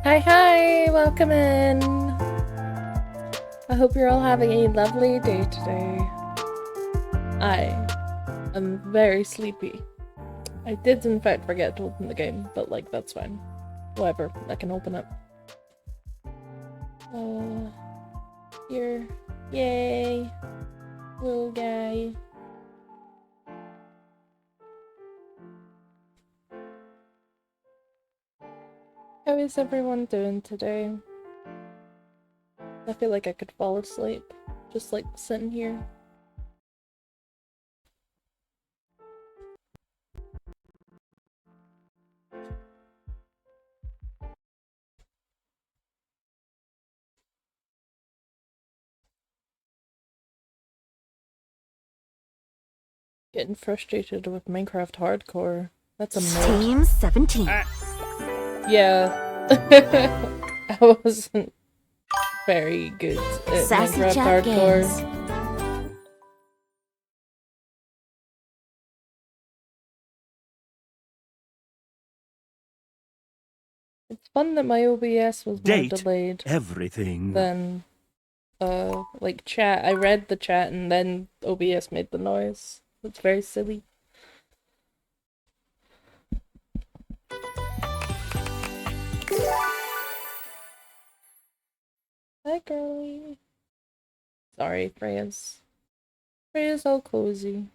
Hi, welcome in. I hope you're all having a lovely day today. I am very sleepy. I did in fact forget to open the game, but like that's fine. Whatever, I can open it. Here. Yay. Little guy. How is everyone doing today? I feel like I could fall asleep, just like sitting here. Getting frustrated with Minecraft Hardcore. That's a mod. Team 17. Yeah. I wasn't very good at Sassy Minecraft Chat Hardcore. Games. It's fun that my OBS was more delayed everything than like chat. I read the chat and then OBS made the noise. It's very silly. Hi, girlie. Sorry, Freya's all cozy.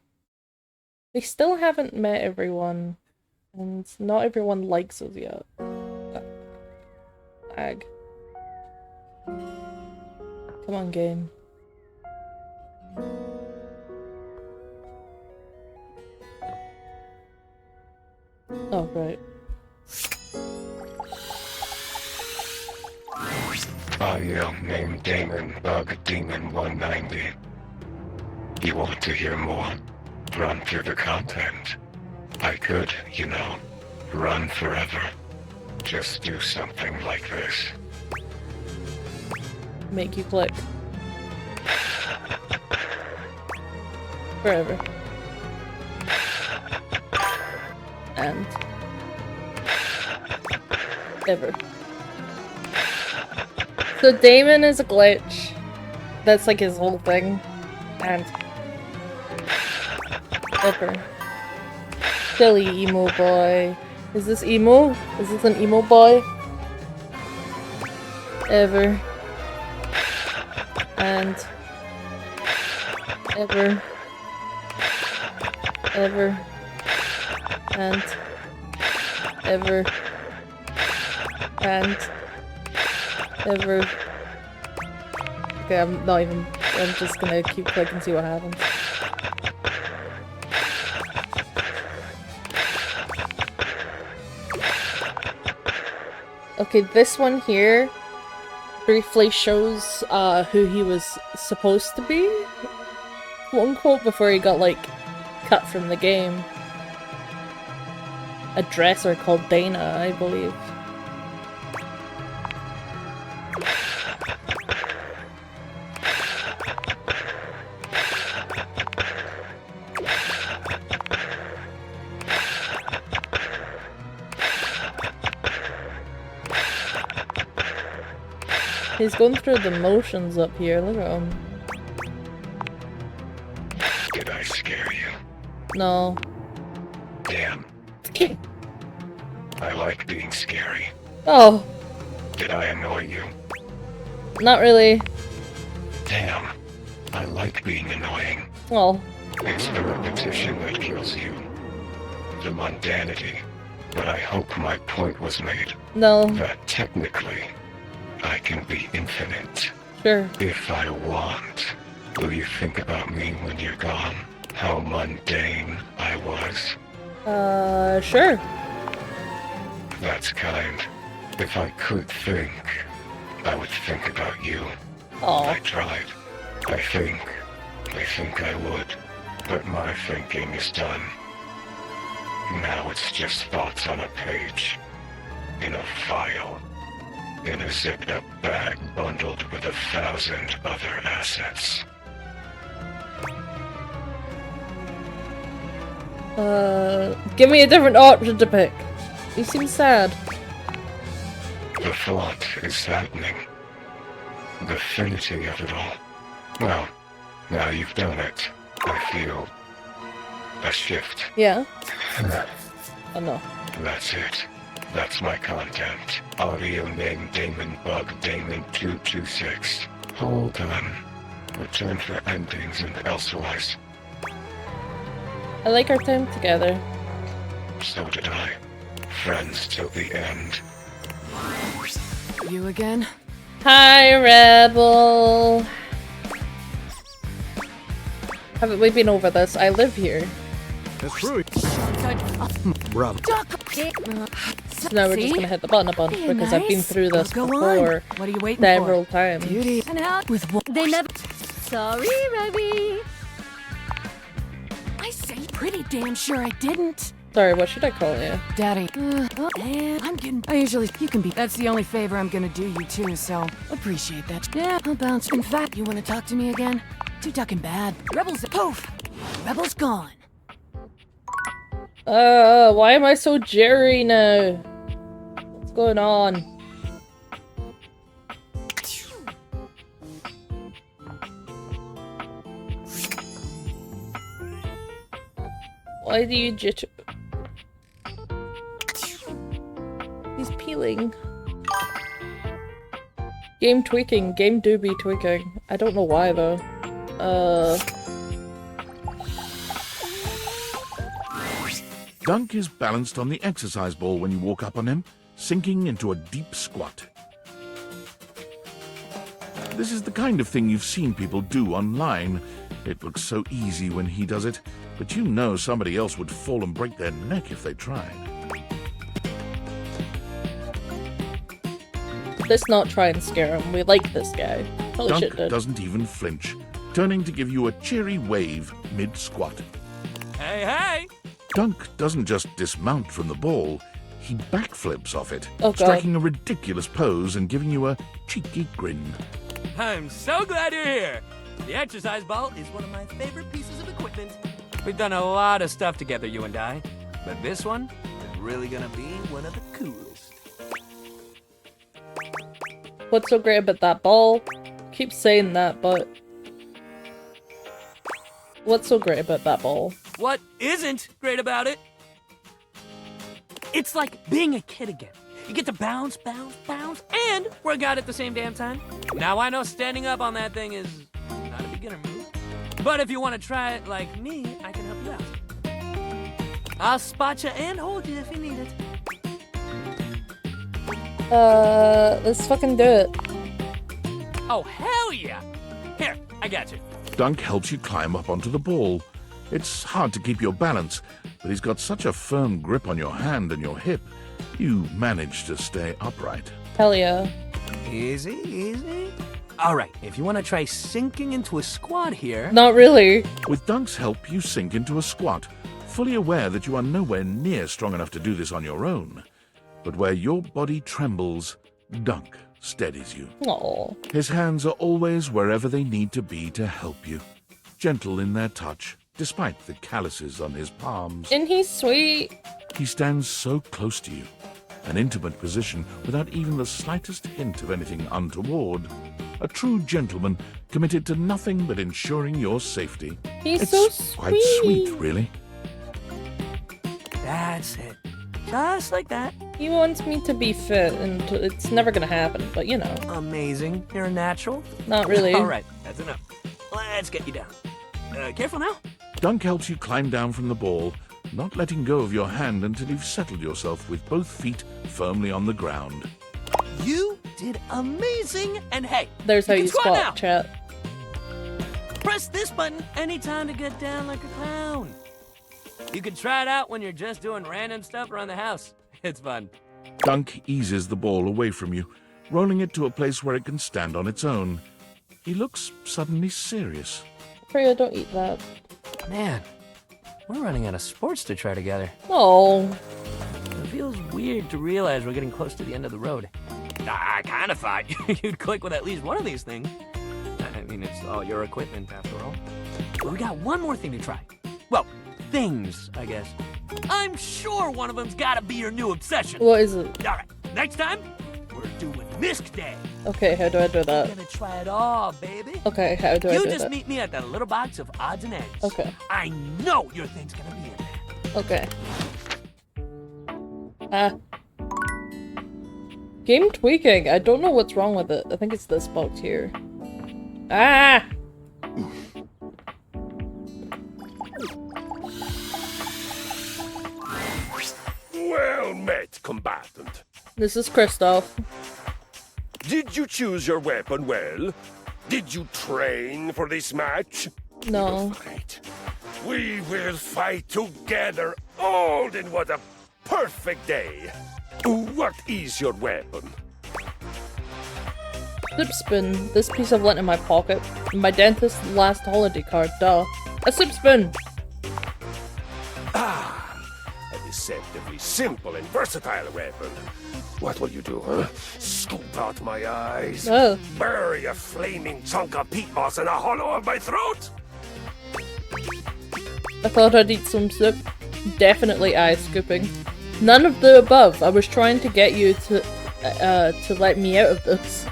We still haven't met everyone, and not everyone likes us yet. Ag. Come on, game. Oh, right. I am named Damon Bug Demon 190. You want to hear more? Run through the content. I could, you know, run forever. Just do something like this. Make you click. Forever. And ever. So Damon is a glitch. That's like his whole thing. And ever. Silly emo boy. Is this emo? Is this an emo boy? Ever. And ever. Ever. And ever. And ever. Okay, I'm just gonna keep clicking and see what happens. Okay, this one here briefly shows who he was supposed to be, quote unquote, before he got like cut from the game. A dresser called Dana, I believe. He's going through the motions up here, look at him. Did I scare you? No. Damn. I like being scary. Oh. Did I annoy you? Not really. Damn. I like being annoying. Well. It's the repetition that kills you. The mundanity. But I hope my point was made. No. That technically, I can be infinite. Sure. If I want. Will you think about me when you're gone? How mundane I was? Sure. That's kind. If I could think, I would think about you. Oh. I tried. I think I would. But my thinking is done. Now it's just thoughts on a page. In a file. In a zipped-up bag bundled with 1,000 other assets. Give me a different option to pick. You seem sad. The thought is saddening. The finity of it all. Well, now you've done it, I feel a shift. Yeah? Oh no. That's it. That's my content. Audio name Damon Bug Damon 226. Hold on. Return for endings and elsewise. I like our time together. So did I. Friends till the end. You again? Hi, Rebel! Haven't we been over this? I live here. That's true. Bravo. So now we're just gonna hit the button a bunch because I've been through this Go before on. What are you waiting several for? times. Beauty. And out with what? They never. Sorry, Robbie. I say pretty damn sure I didn't. Sorry, what should I call you? Daddy. I'm getting. I usually. You can be. That's the only favor I'm gonna do you too, so appreciate that. Yeah, I'll bounce. In fact, you wanna talk to me again? Too ducking bad. Rebels. Poof! Rebels gone. Why am I so Jerry now? What's going on? Why do you jitter? He's peeling. Game tweaking. Game do be tweaking. I don't know why though. Dunk is balanced on the exercise ball when you walk up on him, sinking into a deep squat. This is the kind of thing you've seen people do online. It looks so easy when he does it, but you know somebody else would fall and break their neck if they tried. Let's not try and scare him. We like this guy. Holy shit, Dunk dude. doesn't even flinch, turning to give you a cheery wave mid-squat. Hey, hey! Dunk doesn't just dismount from the ball, he backflips off it, Oh, God. striking a ridiculous pose and giving you a cheeky grin. I'm so glad you're here. The exercise ball is one of my favorite pieces of equipment. We've done a lot of stuff together, you and I, but this one is really gonna be one of the coolest. What's so great about that ball? Keep saying that, but what's so great about that ball? What isn't great about it? It's like being a kid again. You get to bounce, bounce, bounce, and work out at the same damn time. Now I know standing up on that thing is not a beginner move, but if you want to try it like me, I can help you out. I'll spot you and hold you if you need it. Let's fucking do it. Oh, hell yeah! Here, I got you. Dunk helps you climb up onto the ball. It's hard to keep your balance, but he's got such a firm grip on your hand and your hip, you manage to stay upright. Hell yeah. Easy, easy. All right, if you want to try sinking into a squat here. Not really. With Dunk's help, you sink into a squat, fully aware that you are nowhere near strong enough to do this on your own. But where your body trembles, Dunk steadies you. Aww. His hands are always wherever they need to be to help you, gentle in their touch, despite the calluses on his palms. And he's sweet. He stands so close to you, an intimate position without even the slightest hint of anything untoward. A true gentleman committed to nothing but ensuring your safety. He's It's so sweet. quite sweet, really. That's it. Just like that. He wants me to be fit, and it's never gonna happen, but you know. Amazing. You're a natural. Not really. All right, that's enough. Let's get you down. Careful now. Dunk helps you climb down from the ball, not letting go of your hand until you've settled yourself with both feet firmly on the ground. You did amazing. And hey, There's how you you can squat squat, chat. press this button anytime to get down like a clown. You can try it out when you're just doing random stuff around the house. It's fun. Dunk eases the ball away from you, rolling it to a place where it can stand on its own. He looks suddenly serious. Freya, don't eat that. Man, we're running out of sports to try together. Oh. It feels weird to realize we're getting close to the end of the road. I kind of thought you'd click with at least one of these things. I mean, it's all your equipment after all. But we got one more thing to try. Well, things, I guess. I'm sure one of them's gotta be your new obsession. What is it? All right, next time, we're doing Misc Day. Okay, how do I do I'm that? gonna try it all, baby. Okay, how do I You do just that? meet me at the little box of odds and ends. Okay. I know your thing's gonna be in there. Okay. Ah. Game tweaking. I don't know what's wrong with it. I think it's this box here. Ah! Well met, combatant. This is Christoph. Did you choose your weapon well? Did you train for this match? No. Fight. We will fight together. Oh, then what a perfect day. What is your weapon? Sip spoon. This piece of lint in my pocket. My dentist's last holiday card. Duh. A sip spoon. A deceptively simple and versatile weapon. What will you do, huh? Scoop out my eyes? Oh. Bury a flaming chunk of peat moss in a hollow of my throat? I thought I'd eat some soup. Definitely eye scooping. None of the above. I was trying to get you to let me out of this.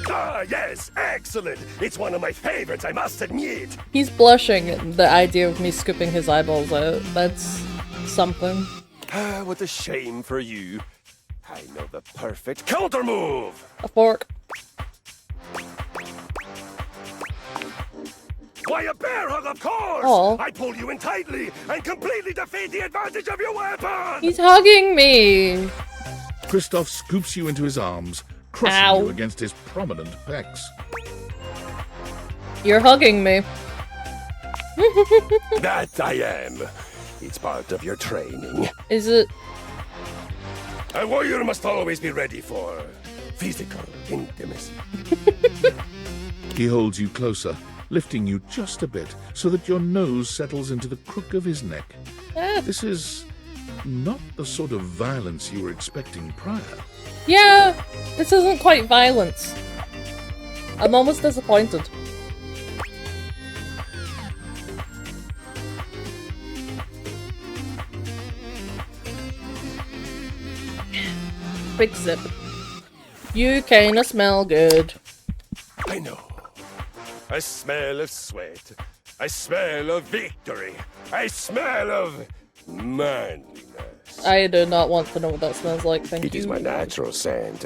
Ah, yes, excellent. It's one of my favorites, I must admit. He's blushing at the idea of me scooping his eyeballs out. That's something. Ah, what a shame for you. I know the perfect counter move. A fork. Why, a bear hug, of course! Aw. I pull you in tightly and completely defeat the advantage of your weapon! He's hugging me. Christoph scoops you into his arms, crushing Ow. you against his prominent pecs. You're hugging me. That I am. It's part of your training. Is it? A warrior must always be ready for physical intimacy. He holds you closer, lifting you just a bit so that your nose settles into the crook of his neck. Ah, This is not the sort of violence you were expecting prior. yeah, this isn't quite violence. I'm almost disappointed. Big sip. You kinda smell good. I know. I smell of sweat. I smell of victory. I smell of manliness. I do not want to know what that smells like, thank It you. is my natural scent.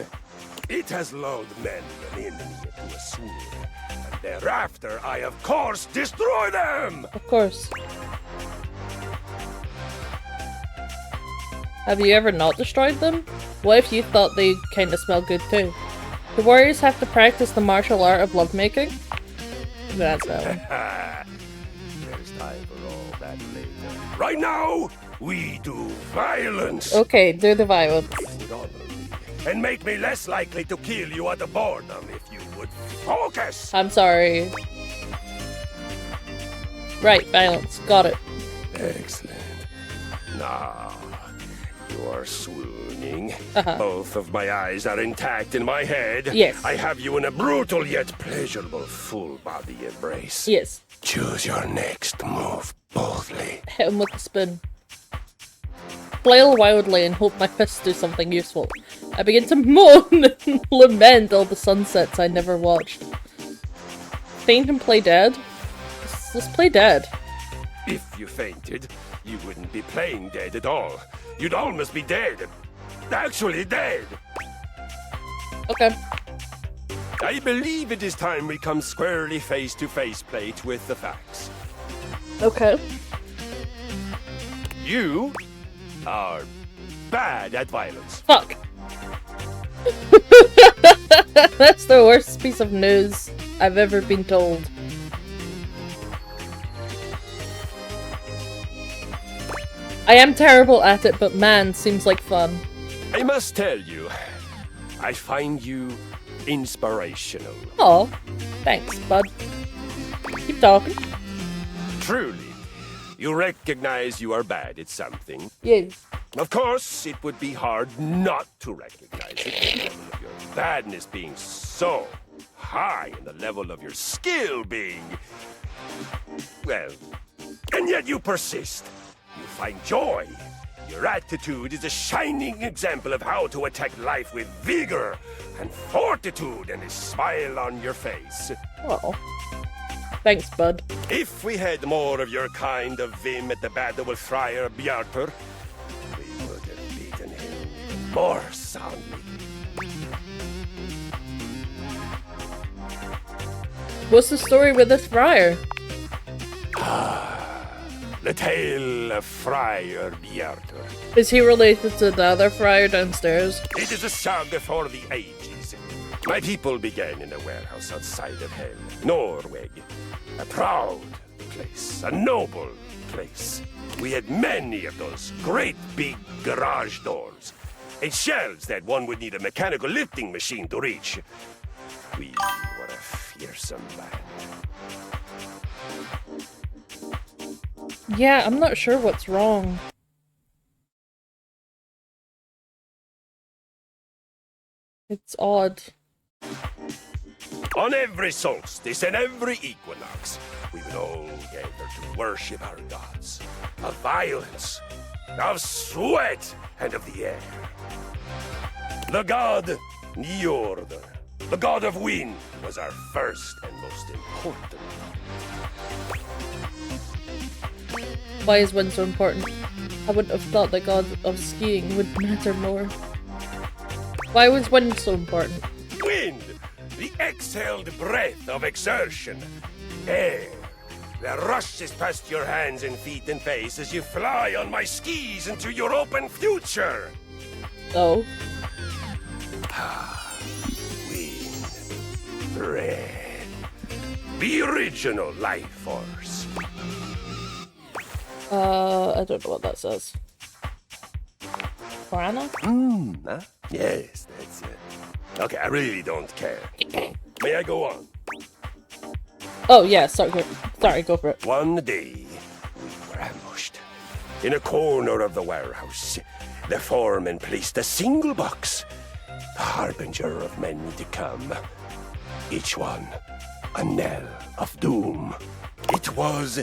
It has lulled men in me into a swoon. And thereafter, I of course destroy them! Of course. Have you ever not destroyed them? What if you thought they kinda smell good too? The warriors have to practice the martial art of lovemaking? That's that one. There's time for all that later. Right now, we do violence. Okay, do the violence. Would honor me and make me less likely to kill you out of boredom if you would focus. I'm sorry. Right, violence. Got it. Excellent. Now, you are swooning. Uh-huh. Both of my eyes are intact in my head. Yes. I have you in a brutal yet pleasurable full body embrace. Yes. Choose your next move boldly. Hit him with the spoon. Flail wildly and hope my fists do something useful. I begin to moan and lament all the sunsets I never watched. Faint and play dead? Let's play dead. If you fainted, you wouldn't be playing dead at all. You'd almost be dead. Actually dead. Okay. I believe it is time we come squarely face to face, plate, with the facts. Okay. You are bad at violence. Fuck. That's the worst piece of news I've ever been told. I am terrible at it, but man, seems like fun. I must tell you, I find you inspirational. Aw, thanks, bud. Keep talking. Truly, you recognize you are bad at something. Yes. Of course, it would be hard not to recognize it, the level of your badness being so high and the level of your skill being, well, and yet you persist. You find joy Your attitude is a shining example of how to attack life with vigor and fortitude and a smile on your face. Oh. Thanks, bud. If we had more of your kind of vim at the battle with Friar Bjartur, we would have beaten him more soundly. What's the story with this friar? The tale of Friar Bjartur. Is he related to the other friar downstairs? It is a saga for the ages. My people began in a warehouse outside of Hell, Norway. A proud place, a noble place. We had many of those great big garage doors, and shelves that one would need a mechanical lifting machine to reach. We were a fearsome band. Yeah, I'm not sure what's wrong. It's odd. On every solstice and every equinox, we would all gather to worship our gods of violence, of sweat, and of the air. The god Njord, the god of wind, was our first and most important. Why is wind so important? I wouldn't have thought the god of skiing would matter more. Why was wind so important? Wind, the exhaled breath of exertion. Air, that rushes past your hands and feet and face as you fly on my skis into your open future. Oh. Wind, red, the original life force. I don't know what that says. Piranha? Huh? Yes, that's it. Okay, I really don't care. May I go on? Oh yeah, sorry, go for it. One day, we were ambushed. In a corner of the warehouse, the foreman placed a single box, the harbinger of many to come. Each one, a knell of doom. It was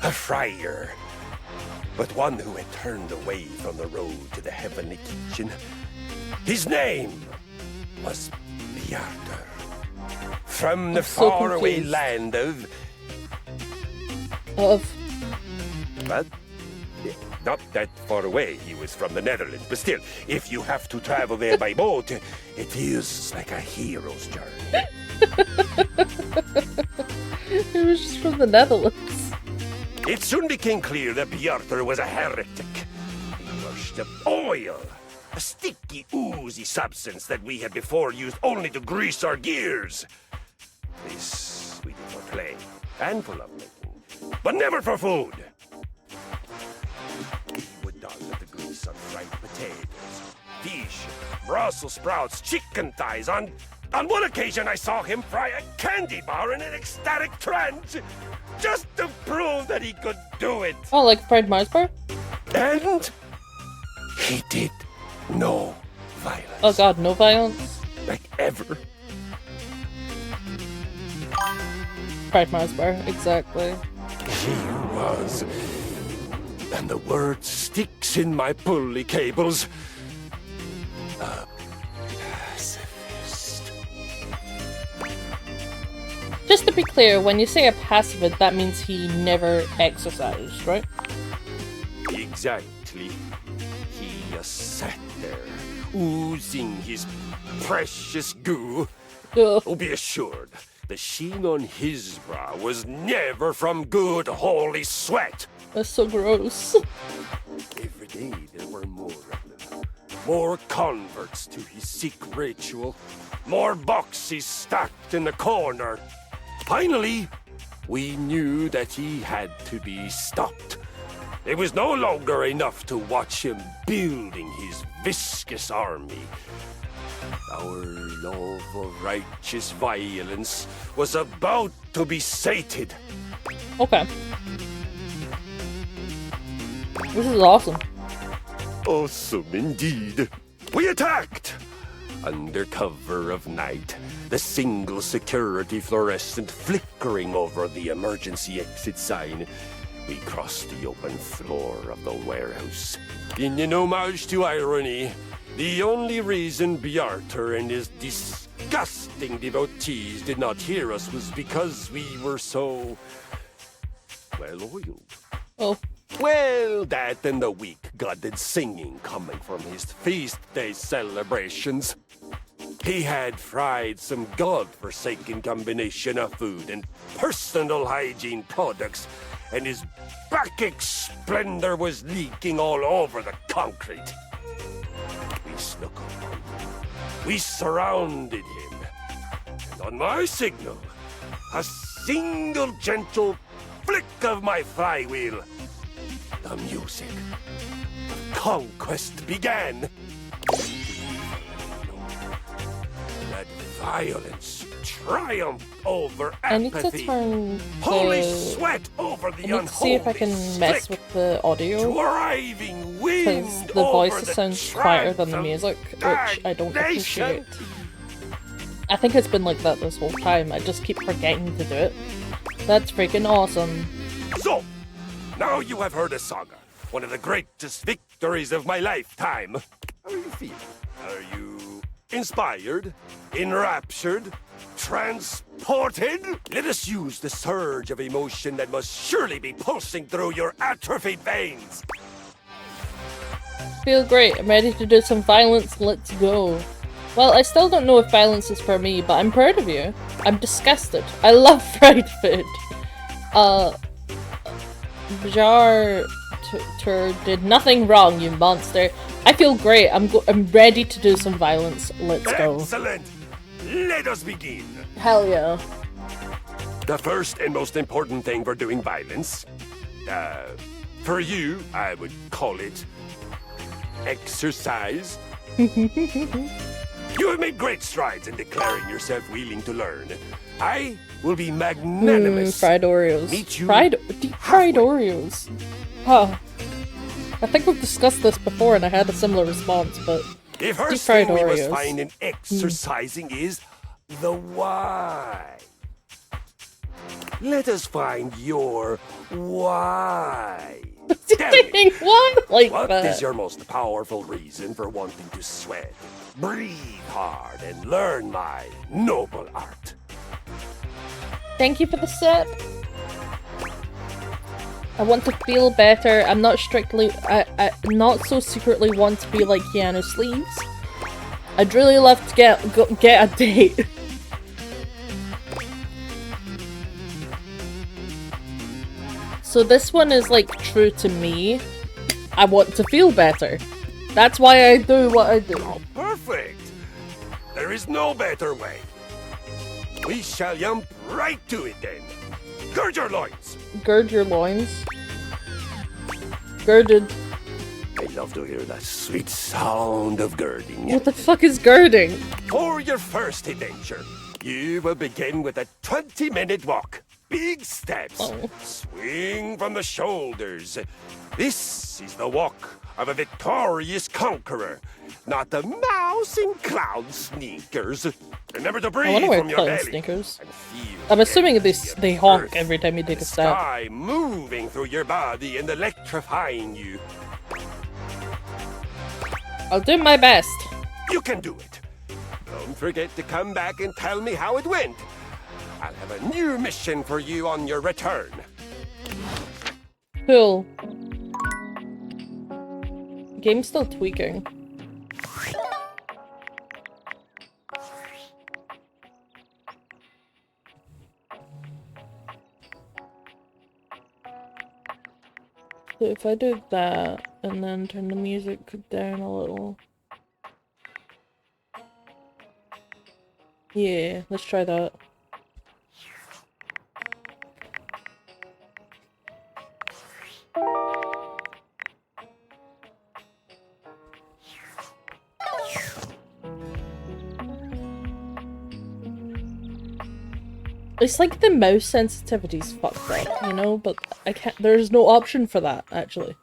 a friar, but one who had turned away from the road to the heavenly kitchen. His name was Bjartur. From the so faraway confused. land of... Of What? Not that far away. He was from the Netherlands. But still, if you have to travel there by boat, it feels like a hero's journey. it was just from the Netherlands. It soon became clear that Bjartur was a heretic. He worshipped oil, a sticky, oozy substance that we had before used only to grease our gears. This we did for play and for lovemaking, but never for food. He would done with the grease on fried potatoes, fish, Brussels sprouts, chicken thighs. On one occasion, I saw him fry a candy bar in an ecstatic trance, just to prove that he could do it. Oh, like fried Mars bar? And he did no violence. Oh god, no violence. Like ever. Fried Mars bar, exactly. He was. And the word sticks in my pulley cables. A pacifist. Just to be clear, when you say a pacifist, that means he never exercised, right? Exactly. He just sat there, oozing his precious goo. Ugh. Oh, be assured, the sheen on his brow was never from good holy sweat. That's so gross. Every day there were more of them. More converts to his sick ritual. More boxes stacked in the corner. Finally, we knew that he had to be stopped. It was no longer enough to watch him building his viscous army. Our love of righteous violence was about to be sated. Okay. This is awesome. Awesome indeed. We attacked! Under cover of night, the single security fluorescent flickering over the emergency exit sign, we crossed the open floor of the warehouse. In an homage to irony, the only reason Bjarter and his disgusting devotees did not hear us was because we were so well-oiled. Oh. Well, that and the weak godded singing coming from his feast day celebrations. He had fried some god-forsaken combination of food and personal hygiene products, and his Bacchic splendor was leaking all over the concrete. We snuck up. We surrounded him. And on my signal, a single gentle flick of my flywheel, the music of conquest began. Let violence triumph over I need to apathy. turn Holy the... sweat over the I need to see if I can mess with the audio, driving wind because the over voices the sound quieter than the music, which I don't appreciate. I think it's been like that this whole time, I just keep forgetting to do it. That's freaking awesome. So, now you have heard a saga, one of the greatest victories of my lifetime. How are you feeling? Are you inspired? Enraptured? Transported? Let us use the surge of emotion that must surely be pulsing through your atrophied veins. Feel great, I'm ready to do some violence, let's go. Well, I still don't know if violence is for me, but I'm proud of you. I'm disgusted. I love fried food. Bjarter did nothing wrong, you monster. I feel great. I'm ready to do some violence. Let's go. Excellent! Let us begin. Hell yeah. The first and most important thing for doing violence, for you, I would call it exercise. You have made great strides in declaring yourself willing to learn. I will be magnanimous. Fried Oreos. Meet you Deep fried Oreos. Huh. I think we've discussed this before and I had a similar response, but The deep first fried thing we must Oreos. find in exercising is the why. Let us find your why. Tell me, What? Like what that. is your most powerful reason for wanting to sweat, breathe hard, and learn my noble art? Thank you for the sip. I want to feel better. I'm not strictly. I not so secretly want to be like Keanu Sleeves. I'd really love to get a date. So this one is like true to me. I want to feel better. That's why I do what I do. Oh, perfect! There is no better way. We shall jump right to it then. Gird your loins. Gird your loins. Girded. I love to hear that sweet sound of girding. What the fuck is girding? For your first adventure, you will begin with a 20-minute walk. Big steps. Oh. Swing from the shoulders. This is the walk of a victorious conqueror, not a mouse in clown sneakers. Remember to I breathe wanna wear from your clown belly. sneakers. And feel I'm assuming the they honk earth, every time you take the a step. sky moving through your body and electrifying you. I'll do my best. You can do it. Don't forget to come back and tell me how it went. I'll have a new mission for you on your return. Cool. Game's still tweaking. So if I do that and then turn the music down a little. Yeah, let's try that. It's like the mouse sensitivity's fucked up, you know? But I can't- there's no option for that, actually.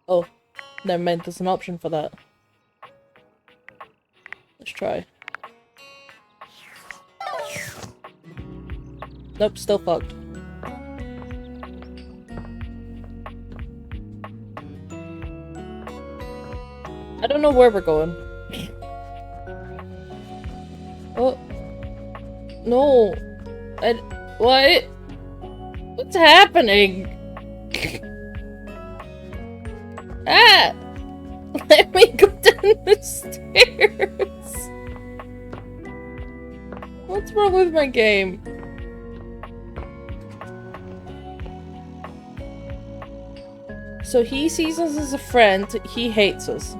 Oh, never mind, there's an option for that. Let's try. Nope, still fucked. I don't know where we're going. Oh. No. What? What's happening? Ah! Let me go down the stairs. What's wrong with my game? So he sees us as a friend, he hates us.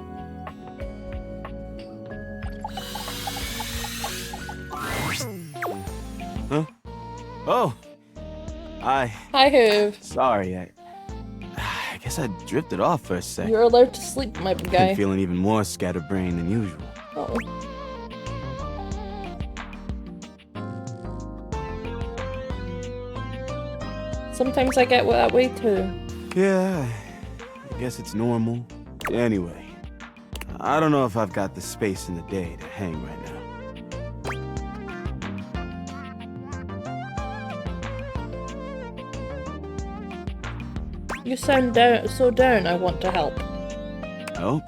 Huh? Oh! Hi, Hoove. sorry, I guess I drifted off for a sec. You're allowed to sleep, my guy. I'm feeling even more scatterbrained than usual. Oh. Sometimes I get that way too. Yeah, I guess it's normal. Anyway, I don't know if I've got the space in the day to hang right now. You sound so down, I want to help. Help?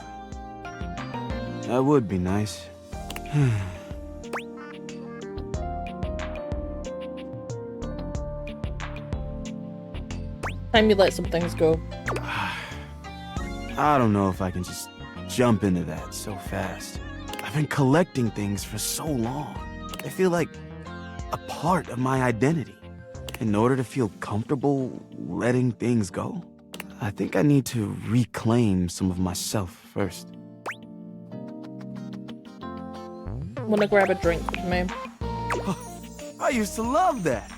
That would be nice. Time you let some things go. I don't know if I can just jump into that so fast. I've been collecting things for so long. They feel like a part of my identity. In order to feel comfortable letting things go, I think I need to reclaim some of myself first. Wanna grab a drink with me? I used to love that.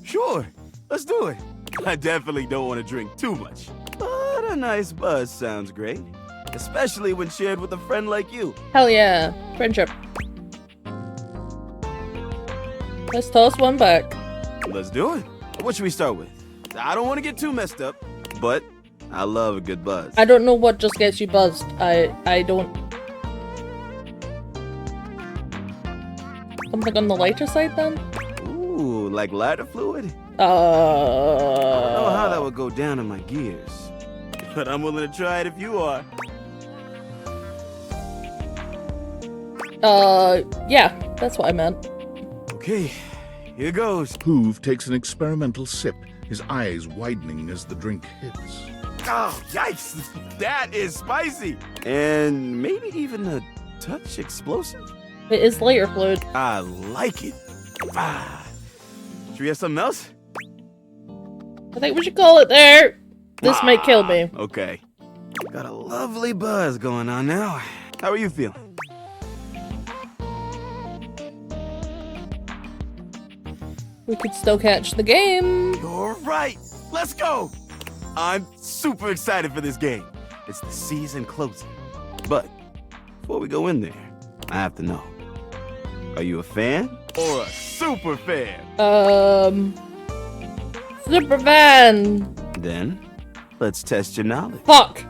Sure, let's do it. I definitely don't want to drink too much. But a nice buzz sounds great. Especially when shared with a friend like you. Hell yeah. Friendship. Let's toss one back. Let's do it. What should we start with? I don't want to get too messed up, but I love a good buzz. I don't know what just gets you buzzed. I don't... Something on the lighter side then? Ooh, like lighter fluid? I don't know how that would go down in my gears. But I'm willing to try it if you are. Yeah, that's what I meant. Okay, here goes. Hoove takes an experimental sip, his eyes widening as the drink hits. Oh, yikes! That is spicy! And maybe even a touch explosive? It is lighter fluid. I like it. Ah. Should we have something else? I think we should call it there. This might kill me. Okay. Got a lovely buzz going on now. How are you feeling? We could still catch the game. You're right. Let's go. I'm super excited for this game. It's the season closing. But before we go in there, I have to know. Are you a fan or a super fan? Super fan. Then, let's test your knowledge. Fuck.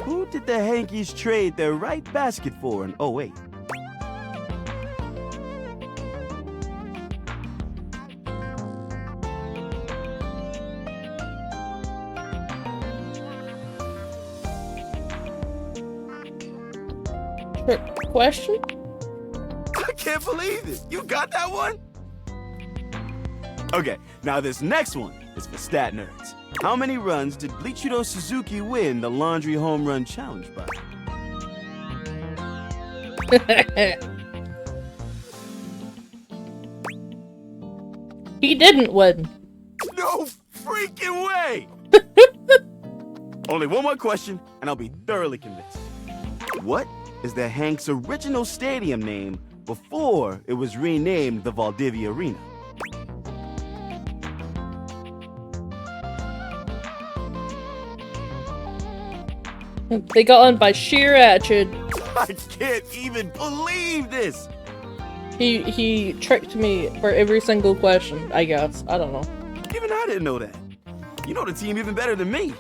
Who did the Hankies trade their right basket for in 08? Trick question? I can't believe it. You got that one? Okay, now this next one is for stat nerds. How many runs did Bleachido Suzuki win the Laundry Home Run Challenge by? He didn't win. No freaking way! Only one more question, and I'll be thoroughly convinced. What is the Hanks' original stadium name before it was renamed the Valdivia Arena? They got on by sheer attitude. I can't even believe this! He tricked me for every single question, I guess. I don't know. Even I didn't know that. You know the team even better than me.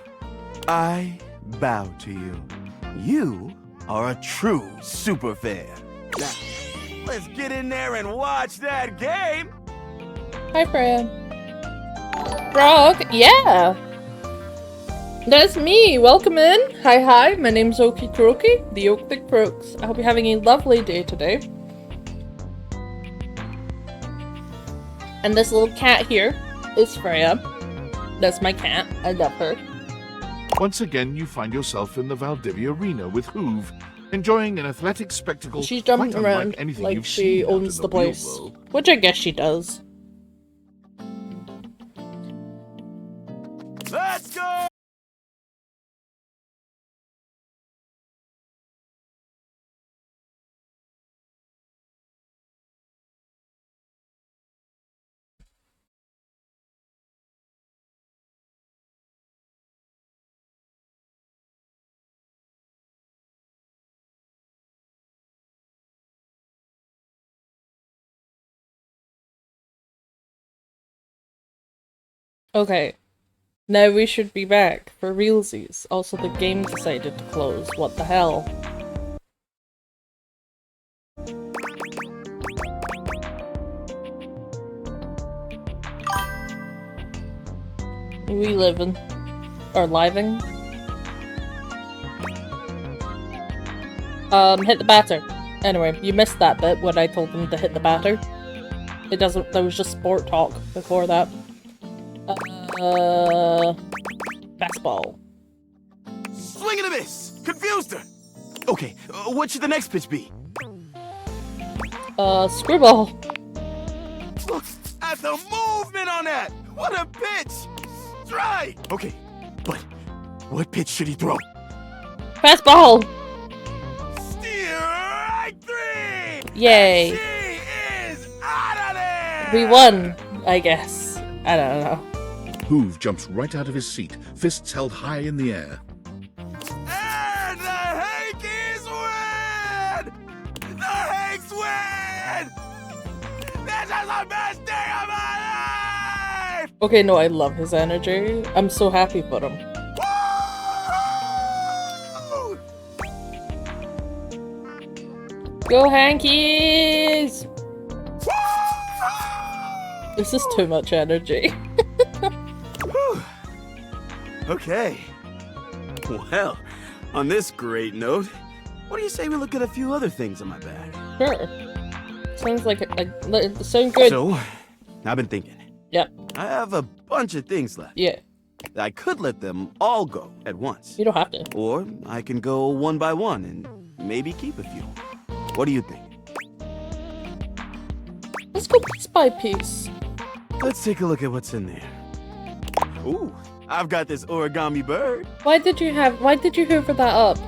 I bow to you. You are a true super fan. Now, let's get in there and watch that game! Hi, Fran. Frog? Yeah! That's me! Welcome in! Hi, my name's Oakie Croakie, the Oak that Croaks. I hope you're having a lovely day today. And this little cat here is Freya. That's my cat. I love her. Once again, you find yourself in the Valdivia Arena with Hoove, enjoying an athletic spectacle She's jumping quite unlike around anything like you've she seen out owns in the real place. world. Which I guess she does. Let's go! Okay. Now we should be back for realsies. Also, the game decided to close. What the hell? We living. Or living. Hit the batter. Anyway, you missed that bit when I told them to hit the batter. It doesn't- there was just sport talk before that. Fastball. Swing and a miss! Confused her! Okay, what should the next pitch be? Screwball. Look at the movement on that! What a pitch! Try! Okay, but what pitch should he throw? Fastball! Strike three! Yay. And she is out of there! We won, I guess. I don't know. Hoove jumps right out of his seat, fists held high in the air. And the Yankees win! The Yanks win! This is the best day of my life! Okay, no, I love his energy. I'm so happy for him. Woo! Go Hankies! This is too much energy. Whew. Okay. Well, on this great note, what do you say we look at a few other things in my bag? Sure. Sounds like it sounds good. So, I've been thinking. Yep. I have a bunch of things left. Yeah. I could let them all go at once. You don't have to. Or I can go one by one and maybe keep a few. What do you think? Let's go piece by piece. Let's take a look at what's in there. Ooh, I've got this origami bird. Why did you hoover that up?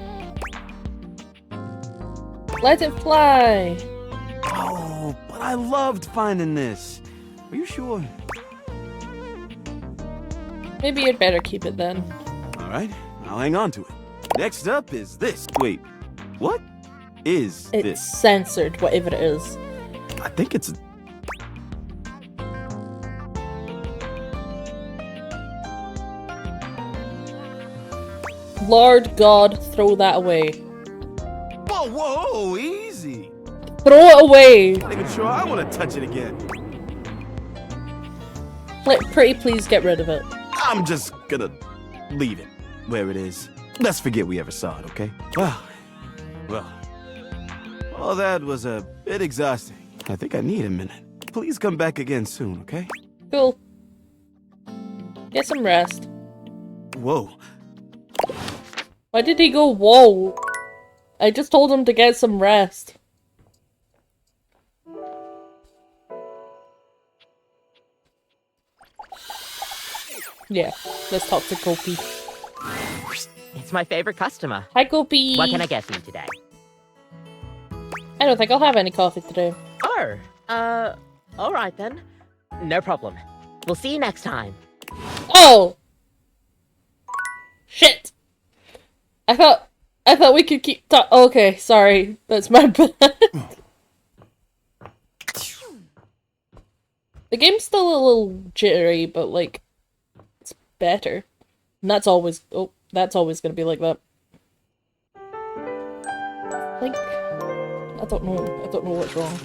Let it fly. Oh, but I loved finding this. Are you sure? Maybe you'd better keep it then. All right, I'll hang on to it. Next up is this. Wait, what is It's this? censored, whatever it is. I think it's... Lord God, throw that away. Whoa, whoa, easy. Throw it away. Not even sure I want to touch it again. Pretty please get rid of it. I'm just gonna leave it where it is. Let's forget we ever saw it, okay? Well, all that was a bit exhausting. I think I need a minute. Please come back again soon, okay? Cool. Get some rest. Whoa. Why did he go whoa? I just told him to get some rest. Yeah, let's talk to Gopi. It's my favorite customer. Hi, Gopi. What can I get for you today? I don't think I'll have any coffee today. Oh, alright then. No problem. We'll see you next time. Oh! Shit! I thought we could keep okay, sorry. That's my bad. The game's still a little jittery, but like, it's better. And that's always gonna be like that. Like, I don't know what's wrong.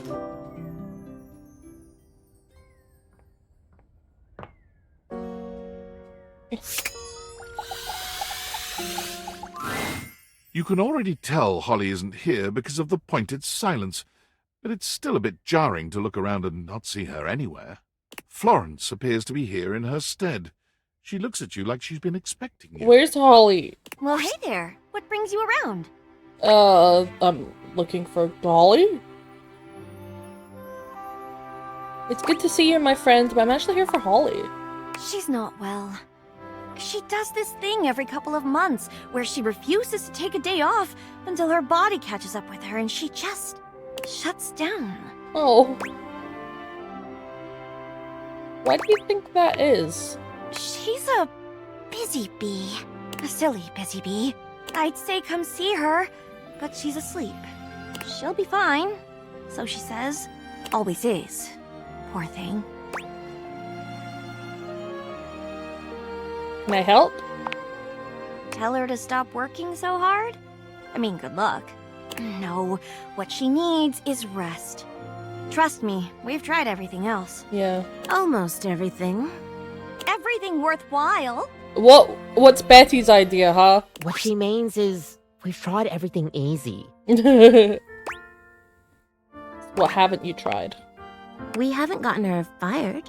You can already tell Holly isn't here because of the pointed silence, but it's still a bit jarring to look around and not see her anywhere. Florence appears to be here in her stead. She looks at you like she's been expecting you. Where's Holly? Well, hey there. What brings you around? I'm looking for Holly. It's good to see you, my friend, but I'm actually here for Holly. She's not well. She does this thing every couple of months where she refuses to take a day off until her body catches up with her and she just shuts down. Oh. Why do you think that is? She's a busy bee. A silly busy bee. I'd say come see her, but she's asleep. She'll be fine, so she says. Always is. Poor thing. Can I help? Tell her to stop working so hard? I mean, good luck. No, what she needs is rest. Trust me, we've tried everything else. Yeah. Almost everything. Everything worthwhile. What's Betty's idea, huh? What she means is, we've tried everything easy. What haven't you tried? We haven't gotten her fired.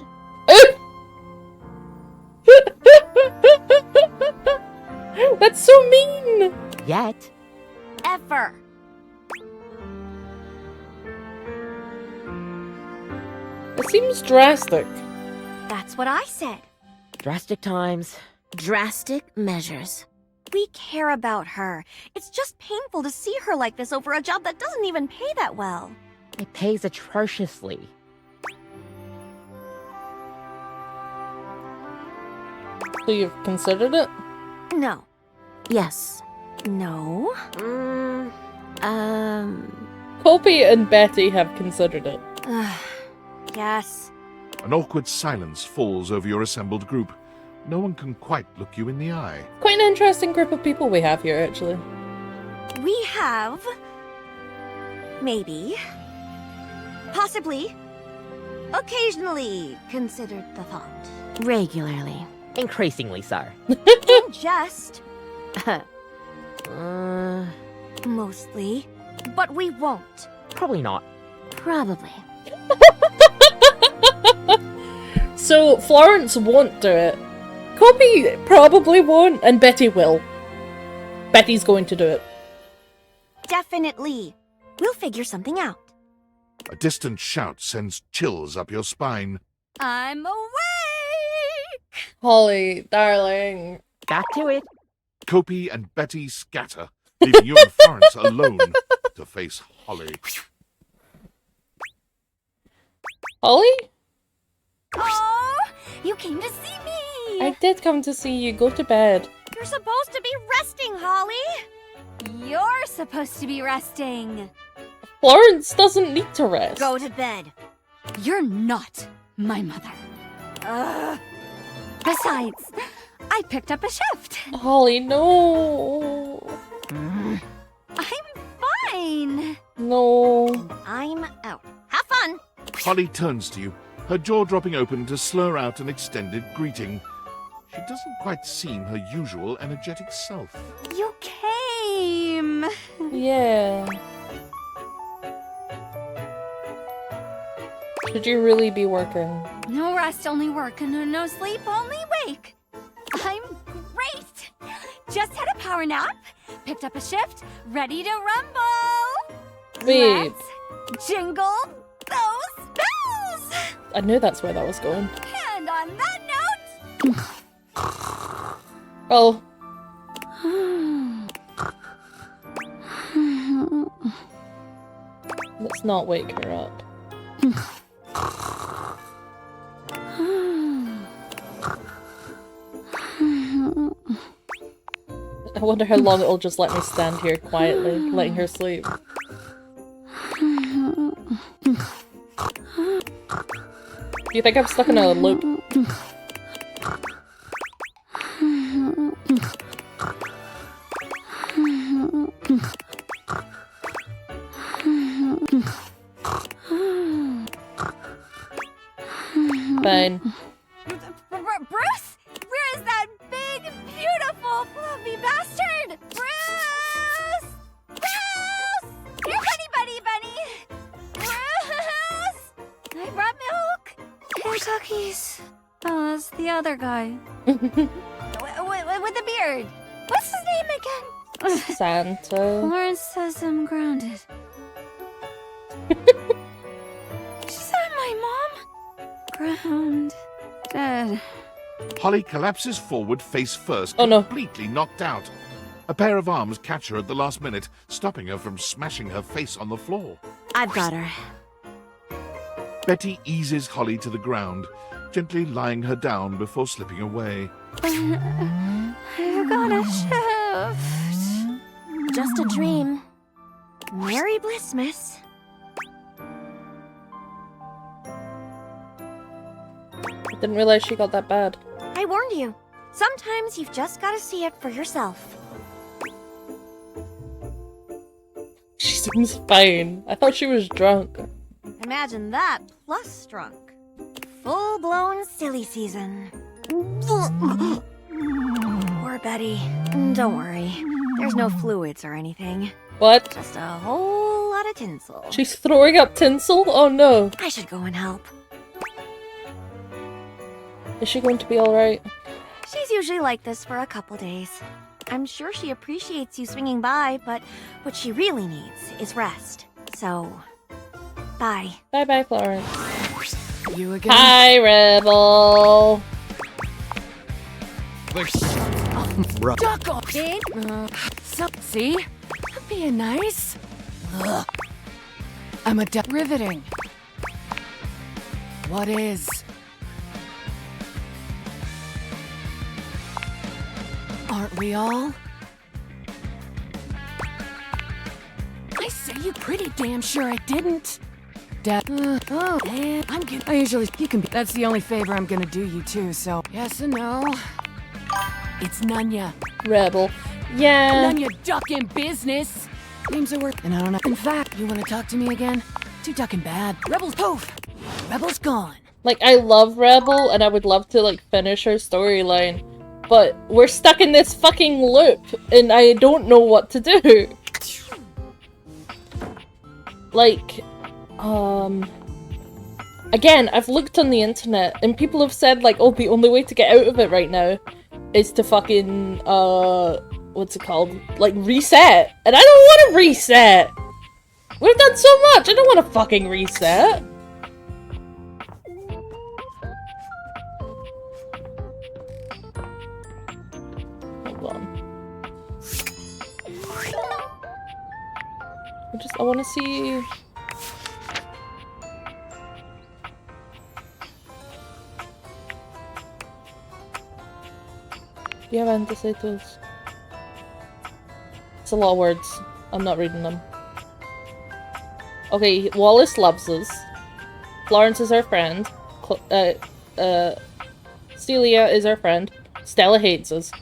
That's so mean! Yet. Ever. It seems drastic. That's what I said. Drastic times. Drastic measures. We care about her. It's just painful to see her like this over a job that doesn't even pay that well. It pays atrociously. So you've considered it? No. Yes. No. Kopi and Betty have considered it. Yes. An awkward silence falls over your assembled group. No one can quite look you in the eye. Quite an interesting group of people we have here, actually. We have... maybe... possibly... occasionally considered the thought. Regularly. Increasingly so. In jest. Uh, Mostly. But we won't. probably not. Probably. So Florence won't do it. Kopi probably won't, and Betty will. Betty's going to do it. Definitely. We'll figure something out. A distant shout sends chills up your spine. I'm awake! Holly, darling. Back to it. Kopi and Betty scatter, leaving you and Florence alone to face Holly. Holly? Oh, you came to see me! I did come to see you. Go to bed. You're supposed to be resting, Holly! You're supposed to be resting! Florence doesn't need to rest. Go to bed. You're not my mother. Besides, I picked up a shift. Holly, no. I'm fine. No. I'm out. Have fun. Holly turns to you, her jaw dropping open to slur out an extended greeting. She doesn't quite seem her usual energetic self. You came. Yeah. Should you really be working? No rest, only work, and no sleep, only wake. I'm great. Just had a power nap, picked up a shift, ready to rumble. Babe. Let's jingle those bells. I knew that's where that was going. And on that note... Oh. Let's not wake her up. I wonder how long it'll just let me stand here quietly, letting her sleep. Do you think I'm stuck in a loop? Fine. Bruce? Where is that big, beautiful, fluffy bastard? Bruce! Tuckies. Oh, that's the other guy. With the beard. What's his name again? Santa. Lawrence says I'm grounded. Is that my mom? Grounded. Holly collapses forward face first, Oh, no. completely knocked out. A pair of arms catch her at the last minute, stopping her from smashing her face on the floor. I've got her. Betty eases Holly to the ground, gently lying her down before slipping away. I've got a shift. Just a dream. Merry Blissmas. Didn't realize she got that bad. I warned you. Sometimes you've just got to see it for yourself. She seems fine. I thought she was drunk. Imagine that plus drunk. Full-blown silly season. Poor Betty. Don't worry. There's no fluids or anything. What? Just a whole lot of tinsel. She's throwing up tinsel? Oh no. I should go and help. Is she going to be alright? She's usually like this for a couple days. I'm sure she appreciates you swinging by, but what she really needs is rest. So, bye. Bye-bye, Florence. You again? Hi, Rebel. Duck off, babe. So, see? I'm being nice. Ugh. I'm a riveting. What is? Aren't we all? I say you pretty damn sure I didn't. Dad. Oh, man. You can be. That's the only favor I'm gonna do you too, so. Yes and no. It's Nunya. Rebel. Yeah. Nunya ducking business. Names are worth. And I don't know. In fact, you wanna talk to me again? Too ducking bad. Rebel's poof. Rebel's gone. Like, I love Rebel, and I would love to, like, finish her storyline. But we're stuck in this fucking loop, and I don't know what to do. Like, again, I've looked on the internet, and people have said, like, oh, the only way to get out of it right now is to fucking, what's it called? Like, reset. And I don't want to reset! We've done so much, I don't want to fucking reset! Hold on. I want to see... Do you have antecedents? It's a lot of words. I'm not reading them. Okay, Wallace loves us. Florence is our friend. Celia is our friend. Stella hates us.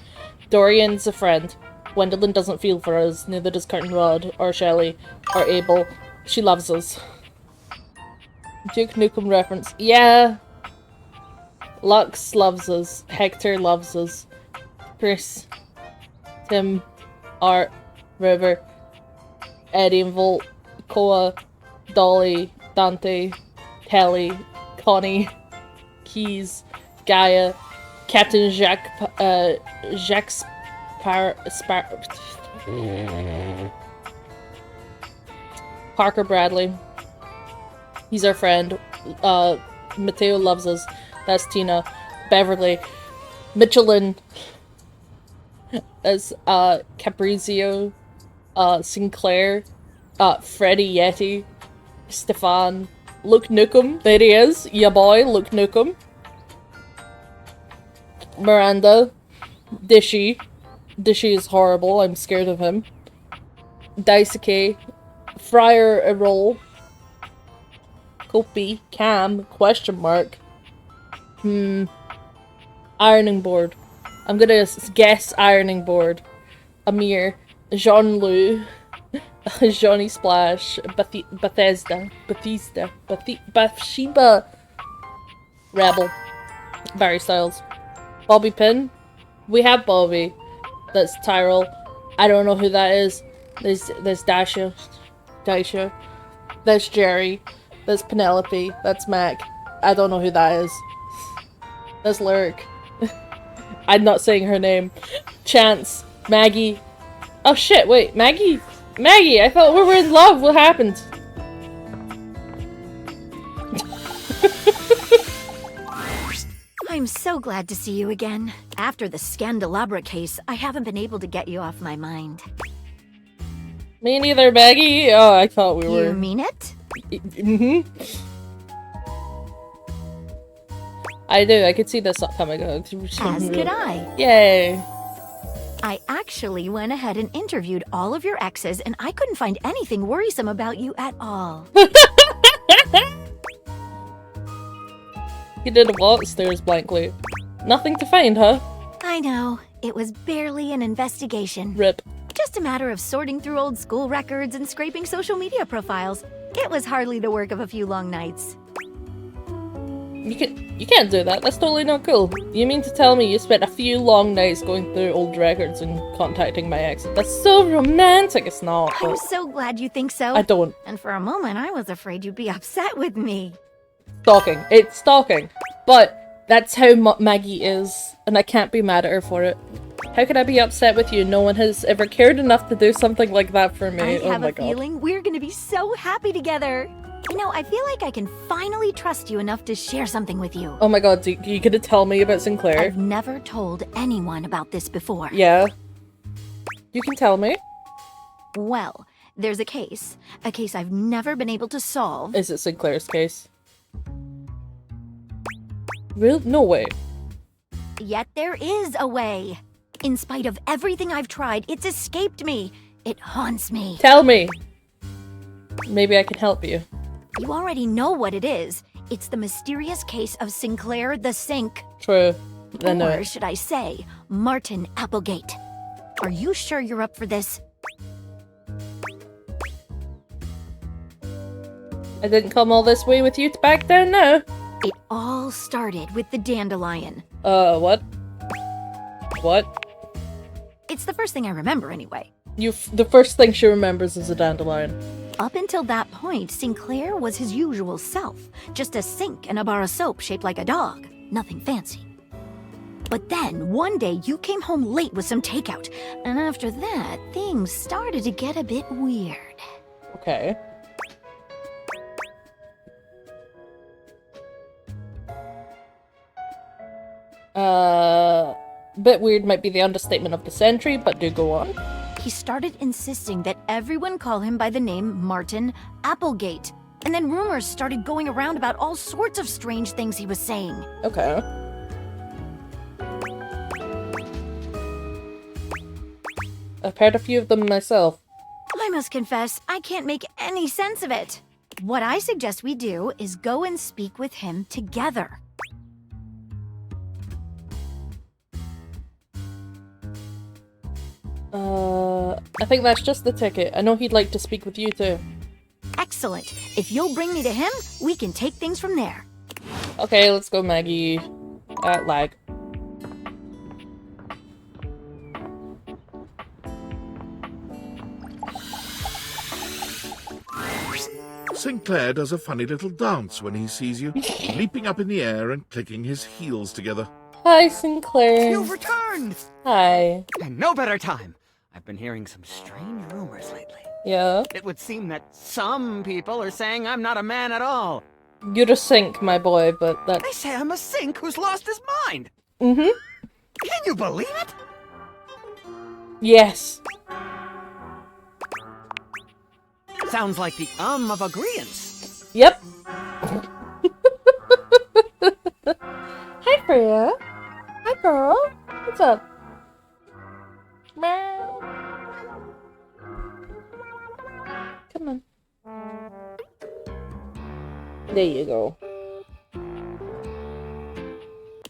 Dorian's a friend. Gwendolyn doesn't feel for us. Neither does Curtin Rod, or Shelley, or Abel. She loves us. Duke Nukem reference. Yeah. Lux loves us. Hector loves us. Chris, Tim, Art, River, Eddie and Volt, Koa, Dolly, Dante, Kelly, Connie, Keys, Gaia, Captain Jacques Parker Bradley. He's our friend. Mateo loves us. That's Tina. Beverly. Michelin. As Caprizio, Sinclair, Freddie Yeti, Stefan, Luke Nukem, there he is, ya boy, Luke Nukem, Miranda, Dishy is horrible, I'm scared of him, Daisuke, Friar Errol, Kopi, Cam, question mark, Ironing Board. I'm gonna guess ironing board. Amir, Jean-Loup, Johnny Splash, Bathsheba, Rebel, Barry Styles, Bobby Pin. We have Bobby. That's Tyrell. I don't know who that is. There's Daisha. There's Jerry. There's Penelope. That's Mac. I don't know who that is. That's Lyric. I'm not saying her name. Chance. Maggie. Oh shit, wait, Maggie? Maggie, I thought we were in love. What happened? I'm so glad to see you again. After the Scandelabra case, I haven't been able to get you off my mind. Me neither, Maggie. Oh, I thought we were. You mean it? I do. I could see this coming. As could I. Yay. I actually went ahead and interviewed all of your exes, and I couldn't find anything worrisome about you at all. You did what? Stares blankly. Nothing to find, huh? I know. It was barely an investigation. Rip. Just a matter of sorting through old school records and scraping social media profiles. It was hardly the work of a few long nights. You can't do that. That's totally not cool. You mean to tell me you spent a few long nights going through old records and contacting my ex? That's so romantic. It's not. I'm so glad you think so. I don't. And for a moment, I was afraid you'd be upset with me. Stalking. It's stalking. But that's how Maggie is, and I can't be mad at her for it. How could I be upset with you? No one has ever cared enough to do something like that for me. I Oh have my a god. feeling we're gonna be so happy together. You know, I feel like I can finally trust you enough to share something with you. Oh my god, you gonna tell me about Sinclair? I've never told anyone about this before. Yeah. You can tell me. Well, there's a case I've never been able to solve. Is it Sinclair's case? Real? No way. Yet there is a way. In spite of everything I've tried, it's escaped me. It haunts me. Tell me. Maybe I can help you. You already know what it is. It's the mysterious case of Sinclair the Sink. True. Then Or should I say, Martin Applegate. Are you sure you're up for this? I didn't come all this way with you to back down now. It all started with the dandelion. What? What? It's the first thing I remember anyway. The first thing she remembers is a dandelion. Up until that point, Sinclair was his usual self. Just a sink and a bar of soap shaped like a dog. Nothing fancy. But then, one day, you came home late with some takeout. And after that, things started to get a bit weird. Okay. Bit weird might be the understatement of the century, but do go on. He started insisting that everyone call him by the name Martin Applegate. And then rumors started going around about all sorts of strange things he was saying. Okay. I've heard a few of them myself. I must confess, I can't make any sense of it. What I suggest we do is go and speak with him together. I think that's just the ticket. I know he'd like to speak with you too. Excellent. If you'll bring me to him, we can take things from there. Okay, let's go, Maggie. Lag. Sinclair does a funny little dance when he sees you, leaping up in the air and clicking his heels together. Hi, Sinclair. You've returned! Hi. And no better time. I've been hearing some strange rumors lately. Yeah? It would seem that some people are saying I'm not a man at all. You're a sink, my boy, but that... They say I'm a sink who's lost his mind. Mm-hmm. Can you believe it? Yes. Sounds like the of agreeance. Yep. Hi, Freya. Hi, girl. What's up? Meow. Come on. There you go.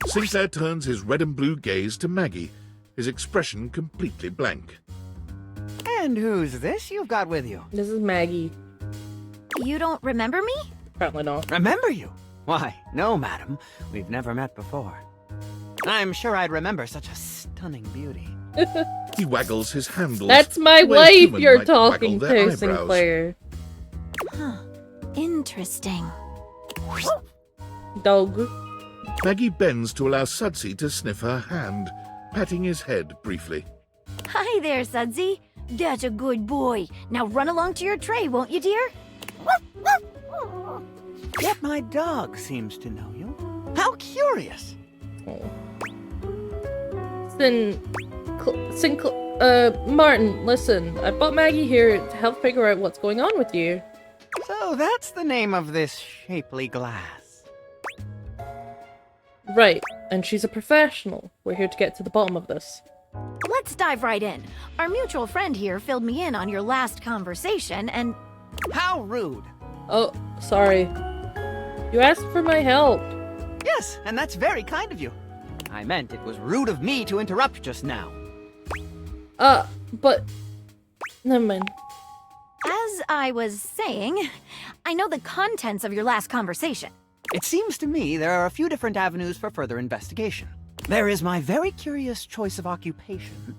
Sinclair turns his red and blue gaze to Maggie, his expression completely blank. And who's this you've got with you? This is Maggie. You don't remember me? Apparently not. Remember you? Why, no, madam. We've never met before. I'm sure I'd remember such a stunning beauty. He waggles his handles. That's my the way a wife human you're might talking waggle their to, eyebrows. Sinclair. Huh. Interesting. Dog. Maggie bends to allow Sudsy to sniff her hand, patting his head briefly. Hi there, Sudsy. That's a good boy. Now run along to your tray, won't you, dear? Yet my dog seems to know you. How curious! Martin, listen. I brought Maggie here to help figure out what's going on with you. So that's the name of this shapely glass. Right, and she's a professional. We're here to get to the bottom of this. Let's dive right in. Our mutual friend here filled me in on your last conversation, and... How rude! Oh, sorry. You asked for my help. Yes, and that's very kind of you. I meant it was rude of me to interrupt just now. But... Never mind. As I was saying, I know the contents of your last conversation. It seems to me there are a few different avenues for further investigation. There is my very curious choice of occupation,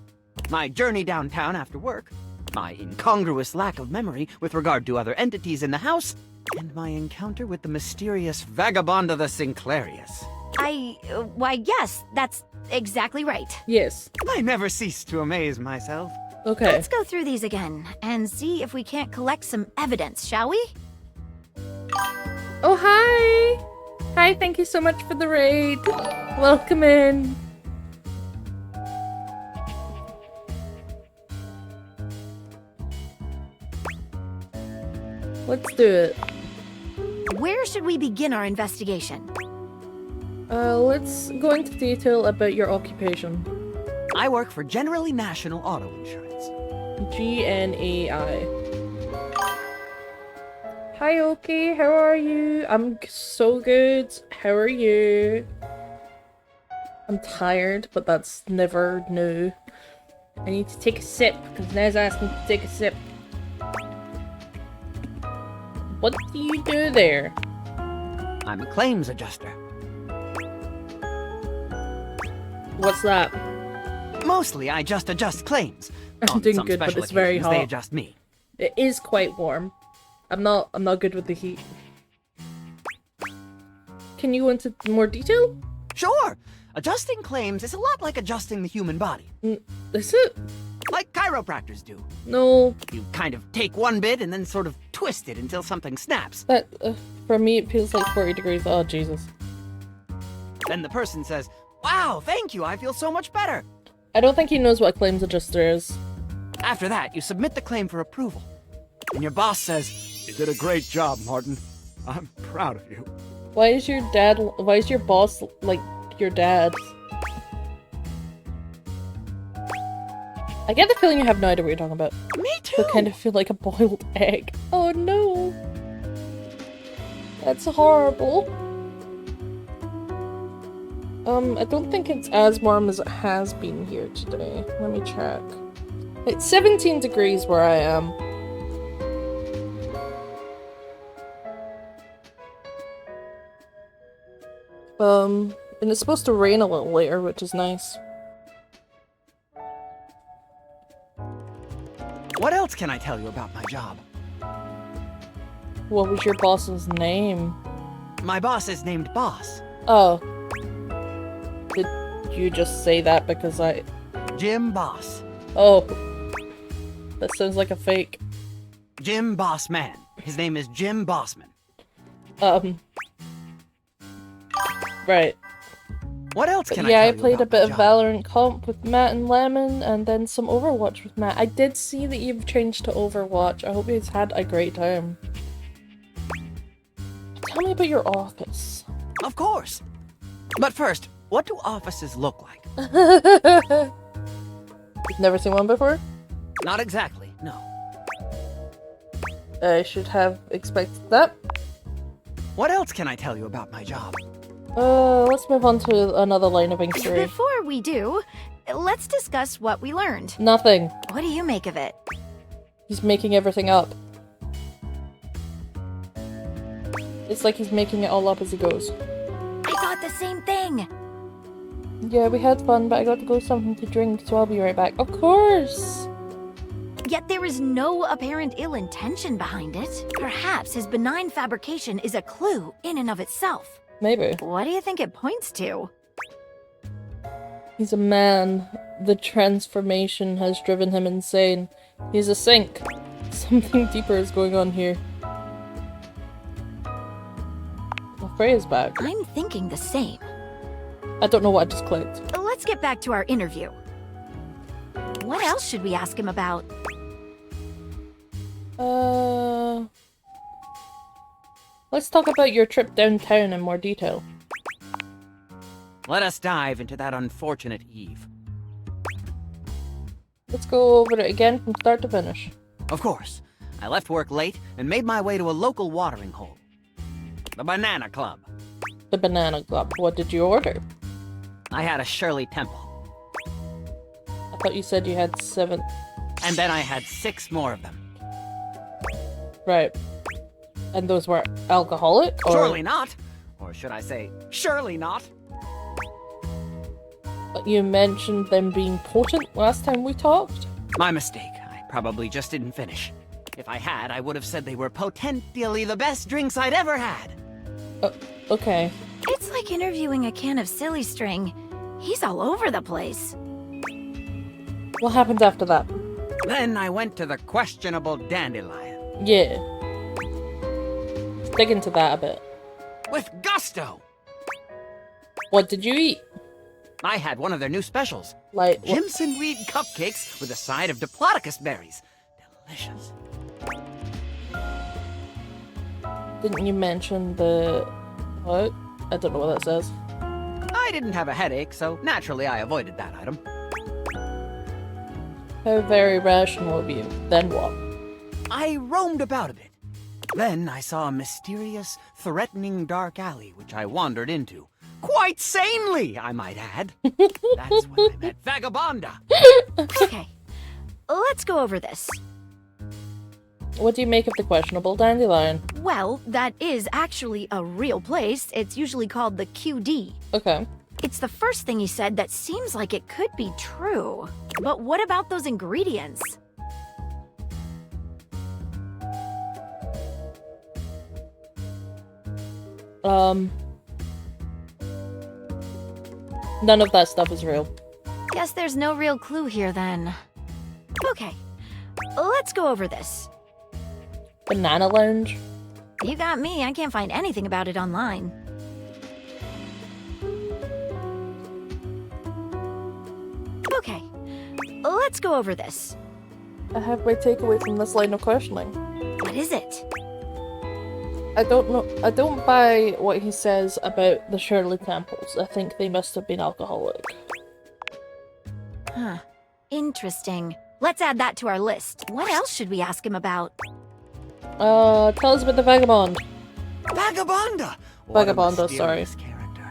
my journey downtown after work, my incongruous lack of memory with regard to other entities in the house, and my encounter with the mysterious vagabond of the Sinclairius. Why, yes, that's exactly right. Yes. I never cease to amaze myself. Okay. Let's go through these again and see if we can't collect some evidence, shall we? Oh, hi! Hi, thank you so much for the raid. Welcome in. Let's do it. Where should we begin our investigation? Let's go into detail about your occupation. I work for Generally National Auto Insurance. GNAI. Hi, Oakie. How are you? I'm so good. How are you? I'm tired, but that's never new. I need to take a sip, because Nez asked me to take a sip. What do you do there? I'm a claims adjuster. What's that? Mostly, I just adjust claims. I'm On doing some good, but special it's very occasions, They hot. adjust me. It is quite warm. I'm not good with the heat. Can you go into more detail? Sure! Adjusting claims is a lot like adjusting the human body. Is it? Like chiropractors do. No. You kind of take one bit and then sort of twist it until something snaps. That, for me, it feels like 40 degrees. Oh, Jesus. Then the person says, "Wow, thank you, I feel so much better." I don't think he knows what a claims adjuster is. After that, you submit the claim for approval. And your boss says, "You did a great job, Martin. I'm proud of you." Why is your boss like your dad? I get the feeling you have no idea what you're talking about. Me too! I kind of feel like a boiled egg. Oh no! That's horrible. I don't think it's as warm as it has been here today. Let me check. It's 17 degrees where I am. And it's supposed to rain a little later, which is nice. What else can I tell you about my job? What was your boss's name? My boss is named Boss. Oh. Did you just say that because I... Jim Boss. Oh. That sounds like a fake. Jim Bossman. His name is Jim Bossman. Right. What else can yeah, I I tell you played a about bit my of job? Valorant comp with Matt and Lemon, and then some Overwatch with Matt. I did see that you've changed to Overwatch. I hope you've had a great time. Tell me about your office. Of course. But first, what do offices look like? You've never seen one before? Not exactly, no. I should have expected that. What else can I tell you about my job? Let's move on to another line of inquiry. Before we do, let's discuss what we learned. Nothing. What do you make of it? He's making everything up. It's like he's making it all up as he goes. I thought the same thing. Yeah, we had fun, but I got to go something to drink, so I'll be right back. Of course! Yet there is no apparent ill intention behind it. Perhaps his benign fabrication is a clue in and of itself. Maybe. What do you think it points to? He's a man. The transformation has driven him insane. He's a sink. Something deeper is going on here. Freya's back. I'm thinking the same. I don't know what I just clicked. Let's get back to our interview. What else should we ask him about? Let's talk about your trip downtown in more detail. Let us dive into that unfortunate eve. Let's go over it again from start to finish. Of course. I left work late and made my way to a local watering hole. The Banana Club. The Banana Club. What did you order? I had a Shirley Temple. I thought you said you had 7. And then I had 6 more of them. Right. And those were alcoholic? Or... Surely not. Or should I say, surely not. But you mentioned them being potent last time we talked? My mistake. I probably just didn't finish. If I had, I would have said they were potentially the best drinks I'd ever had. Okay. It's like interviewing a can of silly string. He's all over the place. What happened after that? Then I went to the questionable dandelion. Yeah. Let's dig into that a bit. With gusto! What did you eat? I had one of their new specials. Like Jimson weed cupcakes with a side of diplodocus berries. Delicious. Didn't you mention the... What? I don't know what that says. I didn't have a headache, so naturally I avoided that item. How very rational of you. Then what? I roamed about a bit. Then I saw a mysterious, threatening dark alley which I wandered into. Quite sanely, I might add. That's when I met Vagabonda. Okay, let's go over this. What do you make of the questionable dandelion? Well, that is actually a real place. It's usually called the QD. Okay. It's the first thing he said that seems like it could be true. But what about those ingredients? None of that stuff is real. Guess there's no real clue here then. Okay, let's go over this. Banana Lounge? You got me, I can't find anything about it online. Okay, let's go over this. I have my takeaway from this line of questioning. What is it? I don't know. I don't buy what he says about the Shirley Temples. I think they must have been alcoholic. Huh. Interesting. Let's add that to our list. What else should we ask him about? Tell us about the vagabond. Vagabonda! What a Vagabonda, sorry. mysterious character.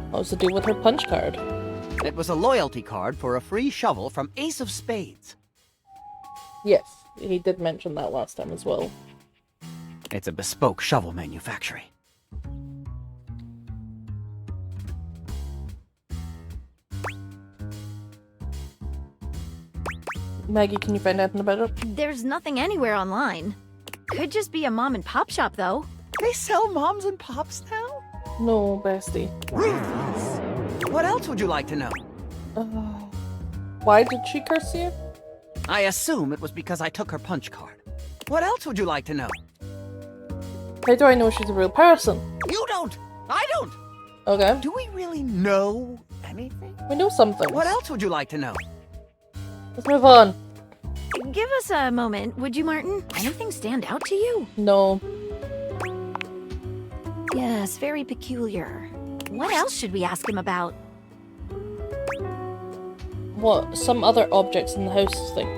What was to do with her punch card? It was a loyalty card for a free shovel from Ace of Spades. Yes, he did mention that last time as well. It's a bespoke shovel manufactory. Maggie, can you find anything about it? There's nothing anywhere online. Could just be a mom and pop shop though. They sell moms and pops now? No, bestie. Ruthless. What else would you like to know? Why did she curse you? I assume it was because I took her punch card. What else would you like to know? How do I know she's a real person? You don't! I don't! Okay. Do we really know anything? We know something. What else would you like to know? Let's move on. Give us a moment, would you, Martin? Anything stand out to you? No. Yes, very peculiar. What else should we ask him about? What some other objects in the house think?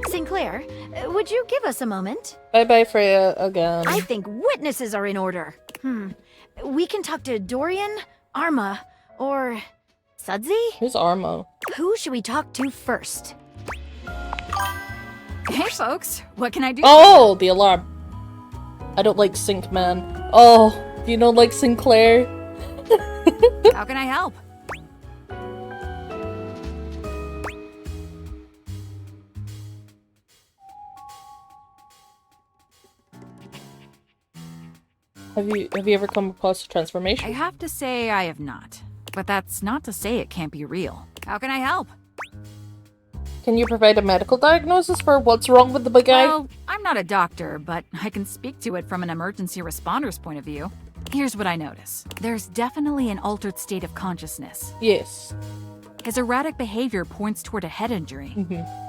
Sinclair, would you give us a moment? Bye-bye, Freya, again. I think witnesses are in order. We can talk to Dorian, Arma, or Sudsy? Who's Armo? Who should we talk to first? Hey, folks. What can I do? Oh, the alarm. I don't like Sync Man. Oh, do you not like Sinclair? How can I help? Have you ever come across a transformation? I have to say I have not. But that's not to say it can't be real. How can I help? Can you provide a medical diagnosis for what's wrong with the big guy? Well, I'm not a doctor, but I can speak to it from an emergency responder's point of view. Here's what I notice. There's definitely an altered state of consciousness. Yes. His erratic behavior points toward a head injury.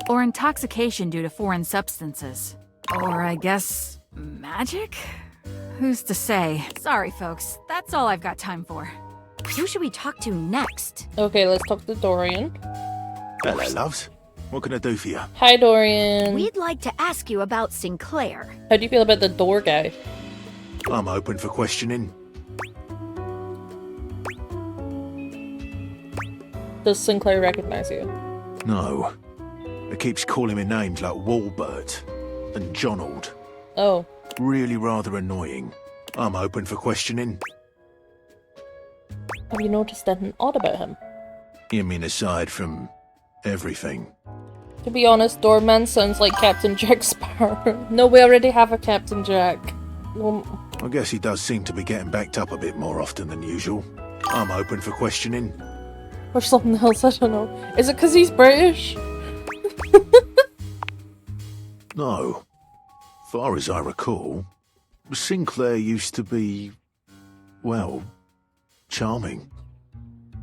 Or intoxication due to foreign substances. Or I guess, magic? Who's to say? Sorry, folks. That's all I've got time for. Who should we talk to next? Okay, let's talk to Dorian. Hello, loves. What can I do for you? Hi, Dorian. We'd like to ask you about Sinclair. How do you feel about the door guy? I'm open for questioning. Does Sinclair recognize you? No. It keeps calling me names like Walbert and Jonald. Oh. Really rather annoying. I'm open for questioning. Have you noticed anything odd about him? You mean aside from everything? To be honest, Doorman sounds like Captain Jack Sparrow. No, we already have a Captain Jack. I guess he does seem to be getting backed up a bit more often than usual. I'm open for questioning. Or something else, I don't know. Is it because he's British? No. Far as I recall, Sinclair used to be, well, charming.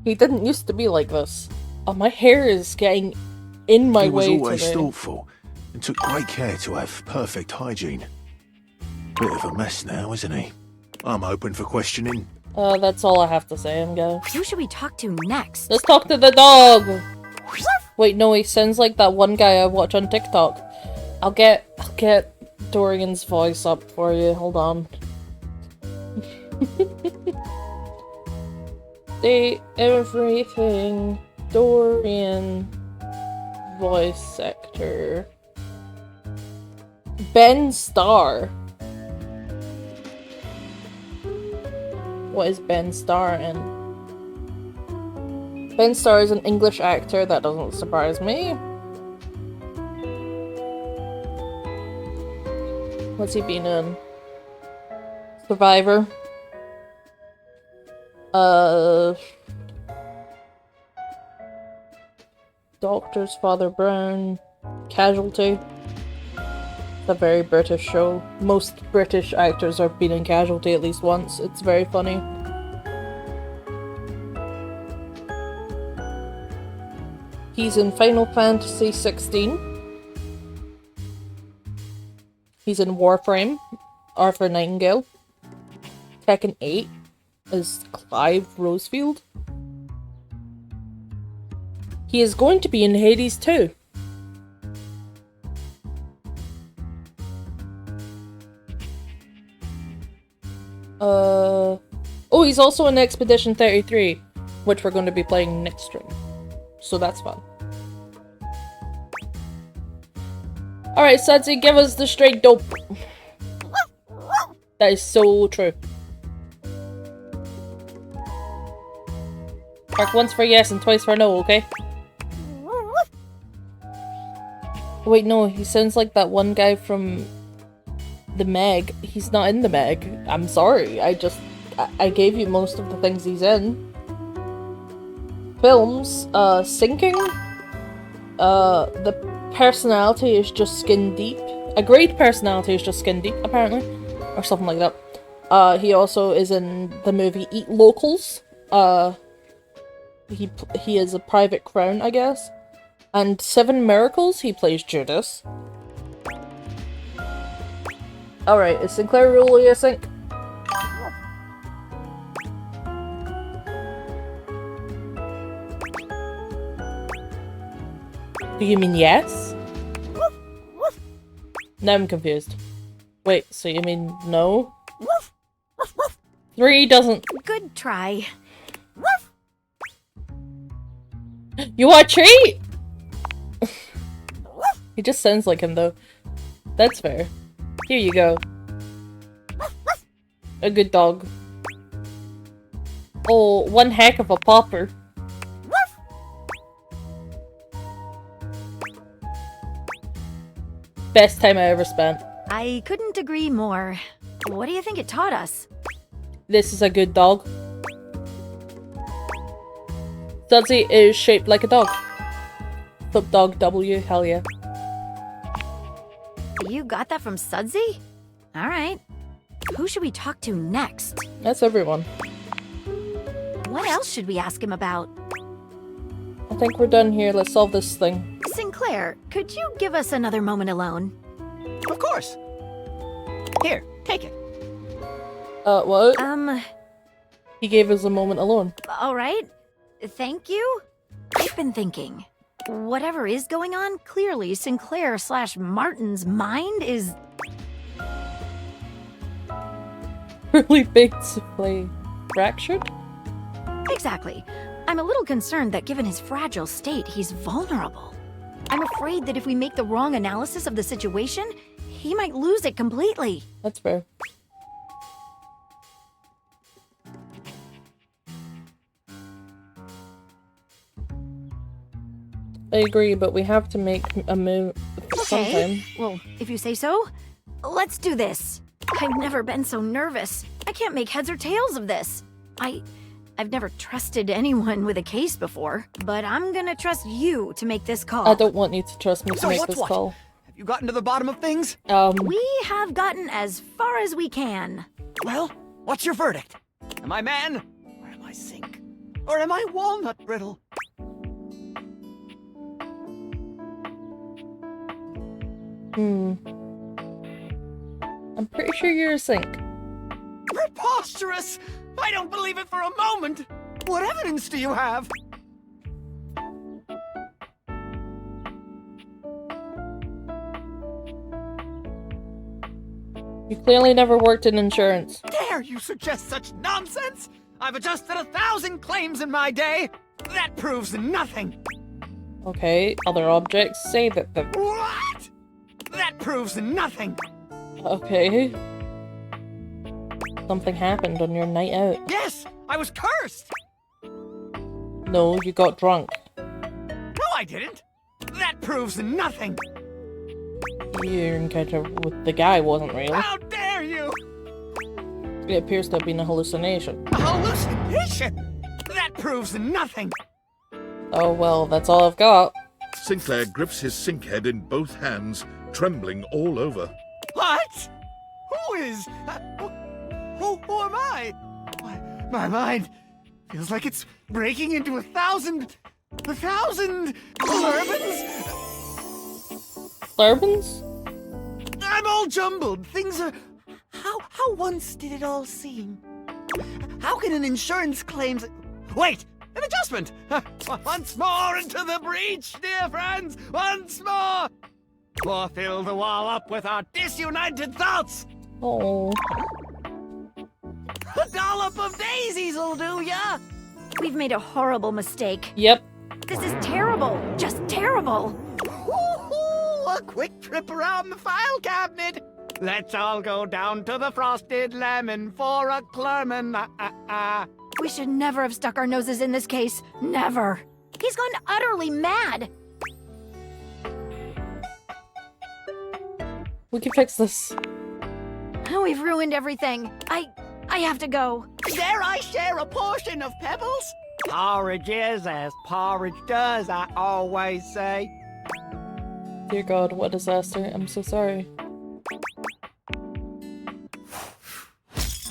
He didn't used to be like this. Oh, my hair is getting in my way today. He was always thoughtful and took great care to have perfect hygiene. Bit of a mess now, isn't he? I'm open for questioning. That's all I have to say, MGO. Who should we talk to next? Let's talk to the dog! Wait, no, he sounds like that one guy I watch on TikTok. I'll get Dorian's voice up for you. Hold on. Say everything. Dorian. Voice actor. Ben Starr. What is Ben Starr in? Ben Starr is an English actor, that doesn't surprise me. What's he been in? Survivor. Doctors, Father Brown, Casualty. It's a very British show. Most British actors have been in Casualty at least once. It's very funny. He's in Final Fantasy 16. He's in Warframe, Arthur Nightingale. Tekken 8 is Clive Rosefield. He is going to be in Hades too. Oh, he's also in Expedition 33, which we're going to be playing next stream. So that's fun. Alright, Sudsy, give us the straight dope. That is so true. Mark once for yes and twice for no, okay? Wait, no, he sounds like that one guy from the Meg. He's not in the Meg. I'm sorry, I gave you most of the things he's in. Films, Sinking. The personality is just skin deep. A great personality is just skin deep, apparently. Or something like that. He also is in the movie Eat Locals. He is a Private Crown, I guess. And Seven Miracles, he plays Judas. Alright, is Sinclair really a sync? Do you mean yes? Now I'm confused. Wait, so you mean no? 3 doesn't... Good try. You want a treat? He just sounds like him though. That's fair. Here you go. A good dog. Oh, one heck of a popper. Best time I ever spent. I couldn't agree more. What do you think it taught us? This is a good dog. Sudsy is shaped like a dog. Flip dog W, hell yeah. You got that from Sudsy? Alright. Who should we talk to next? That's everyone. What else should we ask him about? I think we're done here. Let's solve this thing. Sinclair, could you give us another moment alone? Of course. Here, take it. What? He gave us a moment alone. Alright. Thank you. I've been thinking. Whatever is going on, clearly Sinclair/Martin's mind is... Really big souffle. Fractured? Exactly. I'm a little concerned that given his fragile state, he's vulnerable. I'm afraid that if we make the wrong analysis of the situation, he might lose it completely. That's fair. I agree, but we have to make a move sometime. Okay, well, if you say so, let's do this. I've never been so nervous. I can't make heads or tails of this. I've never trusted anyone with a case before, but I'm gonna trust you to make this call. I don't want you to trust me to So make what's this what? call. Have you gotten to the bottom of things? We have gotten as far as we can. Well, what's your verdict? Am I man? Or am I sink? Or am I walnut brittle? I'm pretty sure you're a sink. Preposterous! I don't believe it for a moment! What evidence do you have? You clearly never worked in insurance. Dare you suggest such nonsense? I've adjusted 1,000 claims in my day! That proves nothing! Okay, other objects say that the... What? That proves nothing! Okay. Something happened on your night out. Yes! I was cursed! No, you got drunk. No, I didn't! That proves nothing! Your encounter with the guy wasn't real. How dare you! It appears to have been a hallucination. A hallucination! That proves nothing! Oh well, that's all I've got. Sinclair grips his sink head in both hands, trembling all over. What? Who is... Who am I? My mind feels like it's breaking into 1,000 bourbons. Bourbons? I'm all jumbled. Things are... How once did it all seem? How can an insurance claims... Wait! An adjustment! Once more into the breach, dear friends! Once more! Or fill the wall up with our disunited thoughts! Oh. A dollop of daisies will do ya! We've made a horrible mistake. Yep. This is terrible. Just terrible. Woo-hoo! A quick trip around the file cabinet! Let's all go down to the Frosted Lemon for a Clerman. We should never have stuck our noses in this case. Never. He's gone utterly mad. We can fix this. We've ruined everything. I have to go. Dare I share a portion of pebbles? Porridge is as porridge does, I always say. Dear God, what a disaster. I'm so sorry.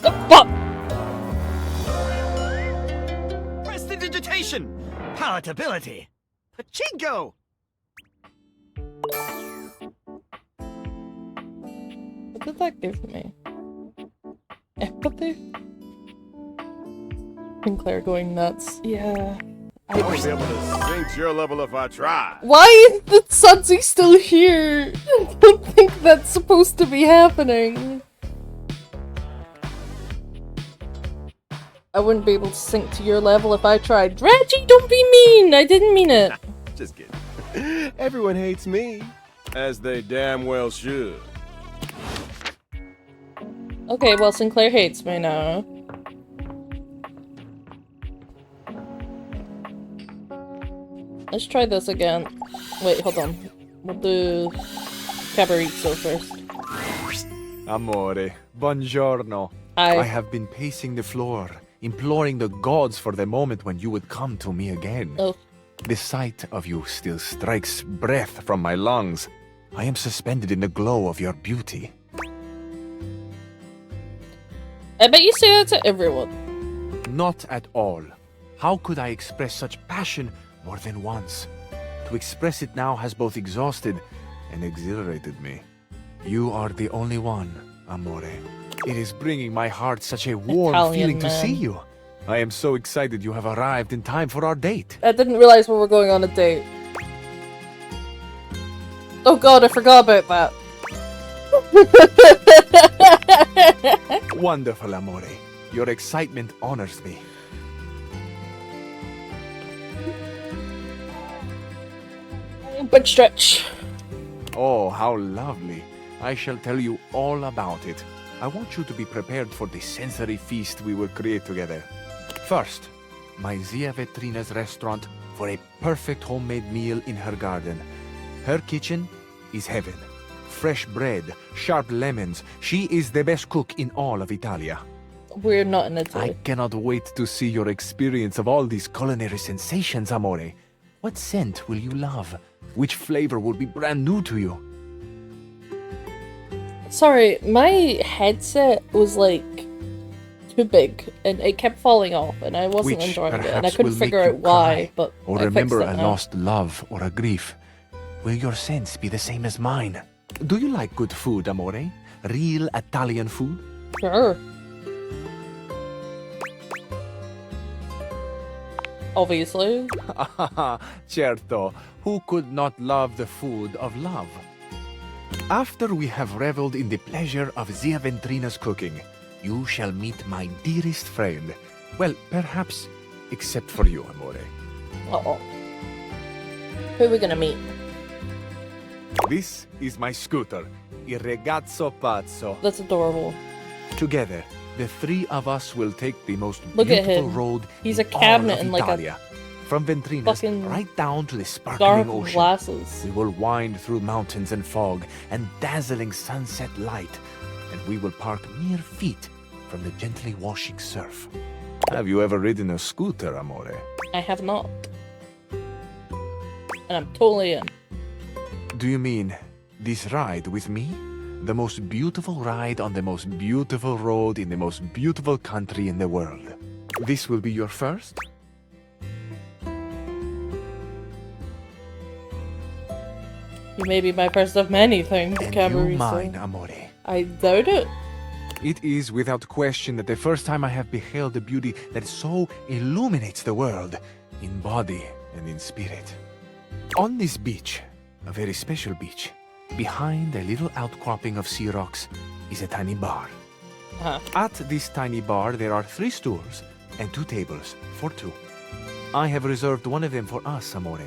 The fuck! Prestidigitation! Palatability! Pachinko! What did that give me? Empathy? Sinclair going nuts. Yeah. I won't be able to sink to your level if I try. Why is the Sudsy still here? I don't think that's supposed to be happening. I wouldn't be able to sink to your level if I tried. Reggie, don't be mean! I didn't mean it. Just kidding. Everyone hates me. As they damn well should. Okay, well, Sinclair hates me now. Let's try this again. Wait, hold on. We'll do Cabaretto first. Amore, buongiorno. Hi. I have been pacing the floor, imploring the gods for the moment when you would come to me again. Oh. The sight of you still strikes breath from my lungs. I am suspended in the glow of your beauty. I bet you say that to everyone. Not at all. How could I express such passion more than once? To express it now has both exhausted and exhilarated me. You are the only one, amore. It is bringing my heart such a warm Italian feeling to see man. you. I am so excited you have arrived in time for our date. I didn't realize we were going on a date. Oh god, I forgot about that. Wonderful, amore. Your excitement honors me. Big stretch. Oh, how lovely. I shall tell you all about it. I want you to be prepared for the sensory feast we will create together. First, my Zia Vetrina's restaurant for a perfect homemade meal in her garden. Her kitchen is heaven. Fresh bread, sharp lemons. She is the best cook in all of Italia. We're not in Italy. I cannot wait to see your experience of all these culinary sensations, amore. What scent will you love? Which flavor will be brand new to you? Sorry, my headset was like too big and it kept falling off and I wasn't Which enjoying it and I perhaps couldn't will make figure you out why, cry, but or I remember fixed a it now. lost love or a grief. Will your sense be the same as mine? Do you like good food, amore? Real Italian food? Sure. Obviously. Certo. Who could not love the food of love? After we have reveled in the pleasure of Zia Ventrina's cooking, you shall meet my dearest friend. Well, perhaps, except for you, amore. Uh-oh. Who are we gonna meet? This is my scooter, Il Ragazzo Pazzo. That's adorable. Together, the three of us will take the most Look at beautiful him. road He's a in all cabinet of in like Italia. From Ventrina's fucking right down to the sparkling dark ocean. glasses. We will wind through mountains and fog and dazzling sunset light, and we will park mere feet from the gently washing surf. Have you ever ridden a scooter, amore? I have not. And I'm totally in. Do you mean this ride with me? The most beautiful ride on the most beautiful road in the most beautiful country in the world. This will be your first? You may be my first of many things, And Cabarisa. you mine, amore. I doubt it. It is without question that the first time I have beheld the beauty that so illuminates the world, in body and in spirit. On this beach, a very special beach, behind a little outcropping of sea rocks, is a tiny bar. At this tiny bar, there are 3 stools and 2 tables for 2. I have reserved one of them for us, amore,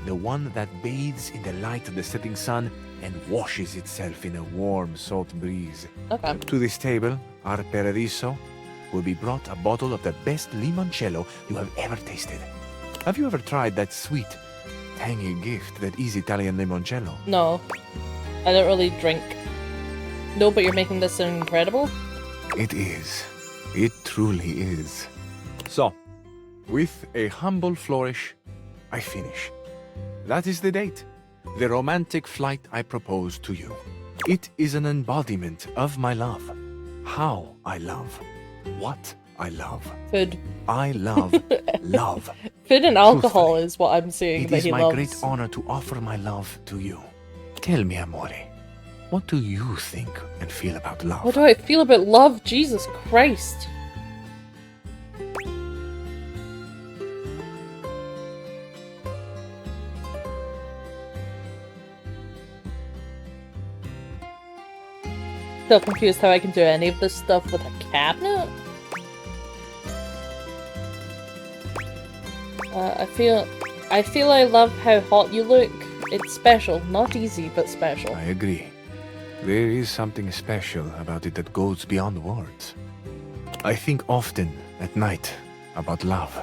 the one that bathes in the light of the setting sun and washes itself in a warm, salt breeze. Okay. To this table, our paradiso, will be brought a bottle of the best limoncello you have ever tasted. Have you ever tried that sweet, tangy gift that is Italian limoncello? No. I don't really drink. No, but you're making this sound incredible? It is. It truly is. So, with a humble flourish, I finish. That is the date. The romantic flight I propose to you. It is an embodiment of my love. How I love. What I love. Food. I love love. Food and alcohol is what I'm seeing It that is he my loves. great honor to offer my love to you. Tell me, amore, what do you think and feel about love? What do I feel about love? Jesus Christ. Still confused how I can do any of this stuff with a cabinet. I feel I love how hot you look. It's special, not easy, but special. I agree. There is something special about it that goes beyond words. I think often at night about love.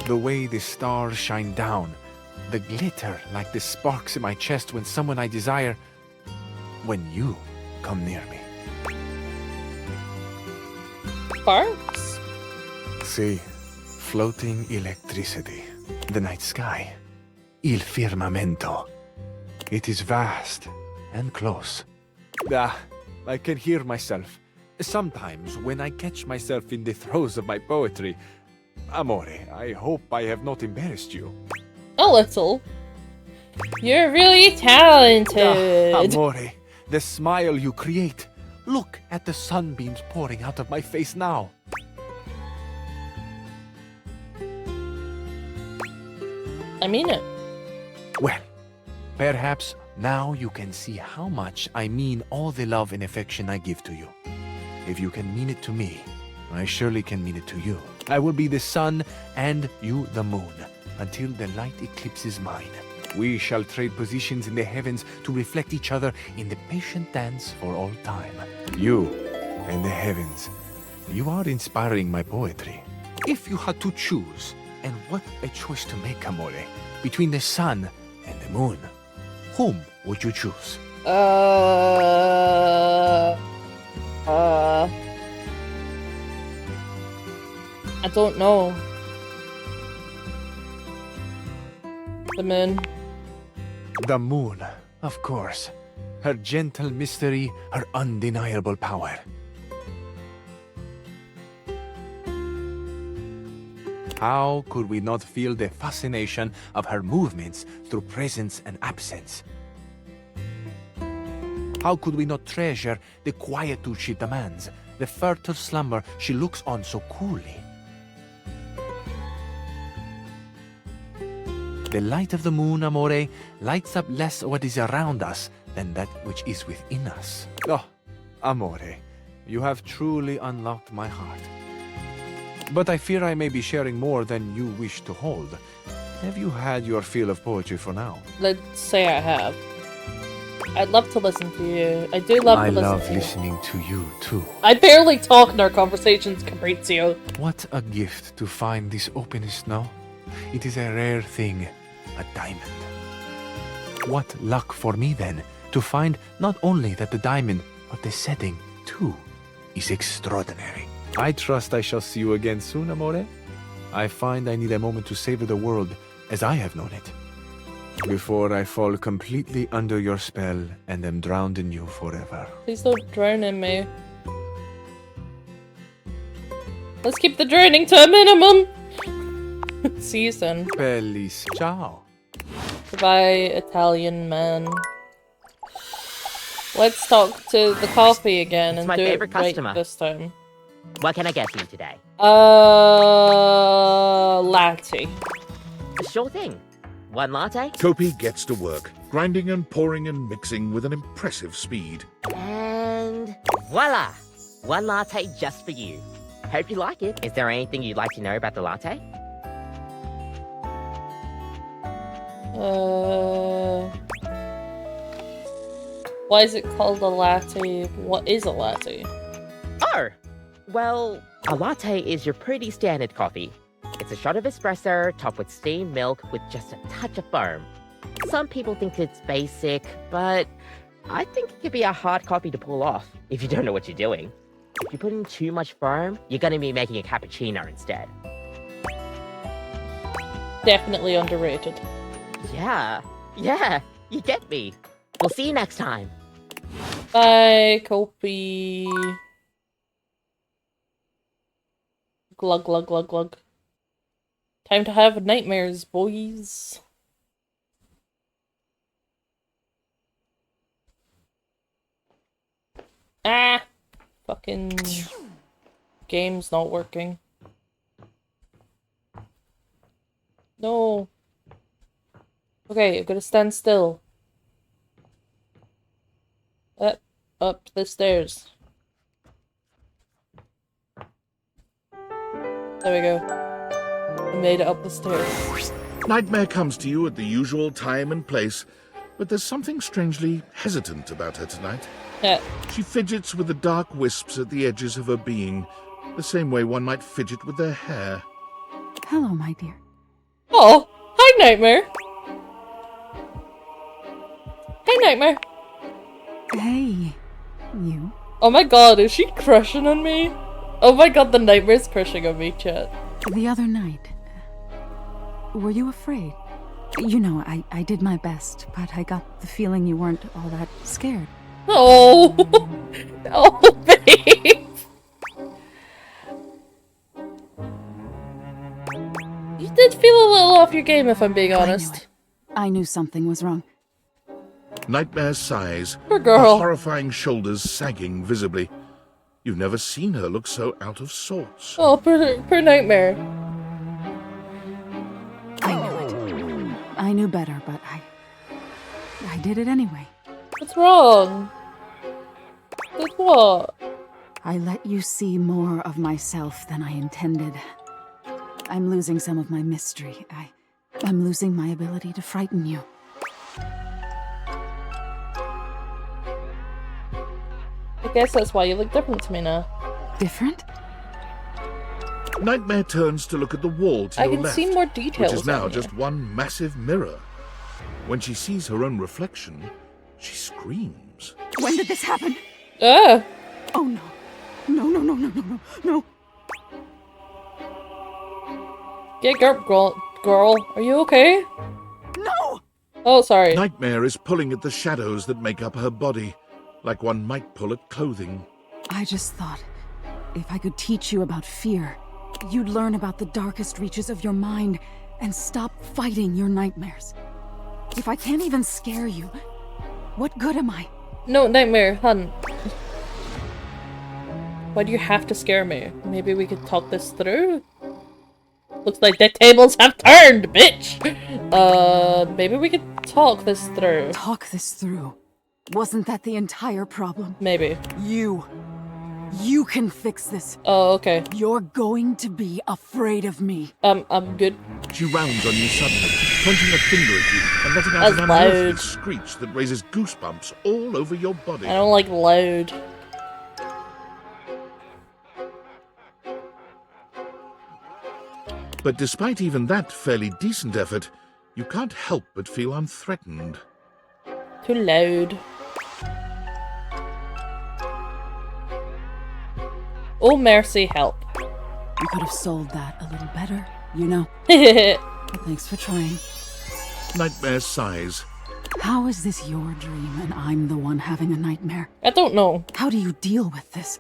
The way the stars shine down, the glitter like the sparks in my chest when someone I desire, when you come near me. sparks? See, floating electricity, the night sky, il firmamento. It is vast and close. Ah, I can hear myself. Sometimes when I catch myself in the throes of my poetry. Amore, I hope I have not embarrassed you. A little. You're really talented. Amore, the smile you create. Look at the sunbeams pouring out of my face now. I mean it. Well, perhaps now you can see how much I mean all the love and affection I give to you. If you can mean it to me, I surely can mean it to you. I will be the sun and you the moon, until the light eclipses mine. We shall trade positions in the heavens to reflect each other in the patient dance for all time. You and the heavens. You are inspiring my poetry. If you had to choose, and what a choice to make, Amore, between the sun and the moon, whom would you choose? I don't know. The moon. The moon, of course. Her gentle mystery, her undeniable power. How could we not feel the fascination of her movements through presence and absence? How could we not treasure the quietude she demands, the fertile slumber she looks on so coolly? The light of the moon, Amore, lights up less what is around us than that which is within us. Oh, Amore, you have truly unlocked my heart. But I fear I may be sharing more than you wish to hold. Have you had your fill of poetry for now? Let's say I have. I'd love to listen to you. I do love to listen to you. I love listening to you, too. I barely talk in our conversations, Caprizio. What a gift to find this openness, no? It is a rare thing, a diamond. What luck for me, then, to find not only that the diamond, but the setting, too, is extraordinary. I trust I shall see you again soon, Amore. I find I need a moment to savor the world as I have known it, before I fall completely under your spell and am drowned in you forever. Please don't drown in me. Let's keep the drowning to a minimum. See you soon. Bellis. Ciao. Goodbye, Italian man. Let's talk to the coffee again and my do favorite it right customer. this time. What can I get you today? Latte. Sure thing. One latte? Kopi gets to work, grinding and pouring and mixing with an impressive speed. And voila! One latte just for you. Hope you like it. Is there anything you'd like to know about the latte? Why is it called a latte? What is a latte? Oh! Well, a latte is your pretty standard coffee. It's a shot of espresso topped with steamed milk with just a touch of foam. Some people think it's basic, but I think it could be a hard coffee to pull off if you don't know what you're doing. If you put in too much foam, you're going to be making a cappuccino instead. Definitely underrated. Yeah, you get me. We'll see you next time. Bye, Kopi. Glug, glug, glug, glug. Time to have nightmares, boys. Ah! Fucking game's not working. No. Okay, I'm gonna stand still. Up the stairs. There we go. I made it up the stairs. Nightmare comes to you at the usual time and place, but there's something strangely hesitant about her tonight. Yeah. She fidgets with the dark wisps at the edges of her being, the same way one might fidget with their hair. Hello, my dear. Oh, hi, Nightmare. Hey, Nightmare. Hey, you. Oh my god, is she crushing on me? Oh my god, the nightmare's crushing on me, chat. The other night, were you afraid? You know, I did my best, but I got the feeling you weren't all that scared. Oh, oh, babe. You did feel a little off your game, if I'm being honest. I knew something was wrong. Nightmare sighs, Poor girl. her horrifying shoulders sagging visibly. You've never seen her look so out of sorts. Oh, poor Nightmare. I knew it. I knew better, but I did it anyway. What's wrong? Did what? I let you see more of myself than I intended. I'm losing some of my mystery. I'm losing my ability to frighten you. I guess that's why you look different to me now. Different? Nightmare turns to look at the wall to I your can left, see more details which is now on you. just one massive mirror. When she sees her own reflection, she screams. When did this happen? Ah! Oh no. No, no, no, no, no, no, no. Get girl. Are you okay? No! Oh, sorry. Nightmare is pulling at the shadows that make up her body, like one might pull at clothing. I just thought, if I could teach you about fear, you'd learn about the darkest reaches of your mind and stop fighting your nightmares. If I can't even scare you, what good am I? No, Nightmare, hun. Why do you have to scare me? Maybe we could talk this through? Looks like the tables have turned, bitch! Maybe we could talk this through. Talk this through? Wasn't that the entire problem? Maybe. You can fix this. Oh, okay. You're going to be afraid of me. I'm good. She rounds on you suddenly, pointing a finger at you and letting out That's an unearthly loud. screech that raises goosebumps all over your body. I don't like loud. But despite even that fairly decent effort, you can't help but feel unthreatened. Too loud. Oh, mercy, help. You could have sold that a little better, you know. But thanks for trying. Nightmare sighs. How is this your dream and I'm the one having a nightmare? I don't know. How do you deal with this?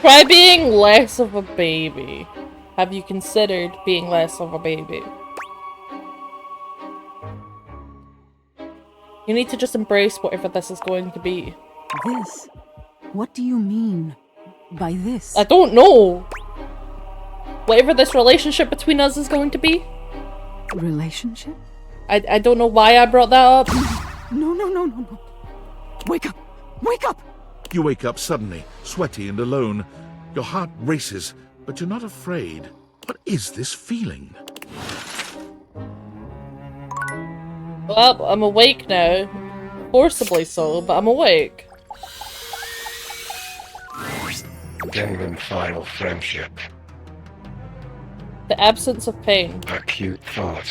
Try being less of a baby. Have you considered being less of a baby? You need to just embrace whatever this is going to be. This? What do you mean by this? I don't know. Whatever this relationship between us is going to be. Relationship? I don't know why I brought that up. No. Wake up! Wake up! You wake up suddenly, sweaty and alone. Your heart races, but you're not afraid. What is this feeling? Well, I'm awake now. Forcibly so, but I'm awake. Genuine final friendship. The absence of pain. Acute thought.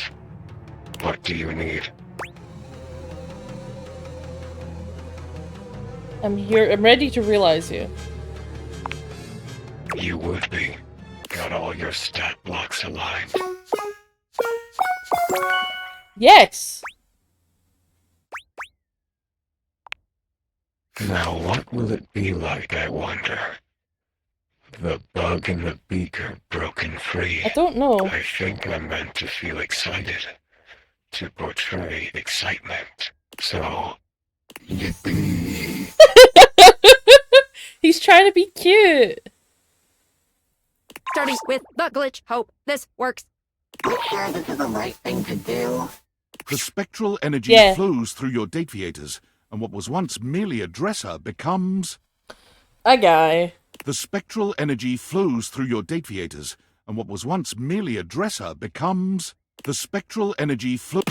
What do you need? I'm here. I'm ready to realize you. You would be. Got all your stat blocks aligned. Yes! Now what will it be like, I wonder? The bug in the beaker broken free. I don't know. I think I'm meant to feel excited. To portray excitement. So, yippee. He's trying to be cute. Starting with the glitch. Hope this works. You sure this is the right thing to do? The spectral energy flows through your defiators, and what was once merely a dresser becomes... a guy. The spectral energy flows through your defiators, and what was once merely a dresser becomes... The spectral energy flows...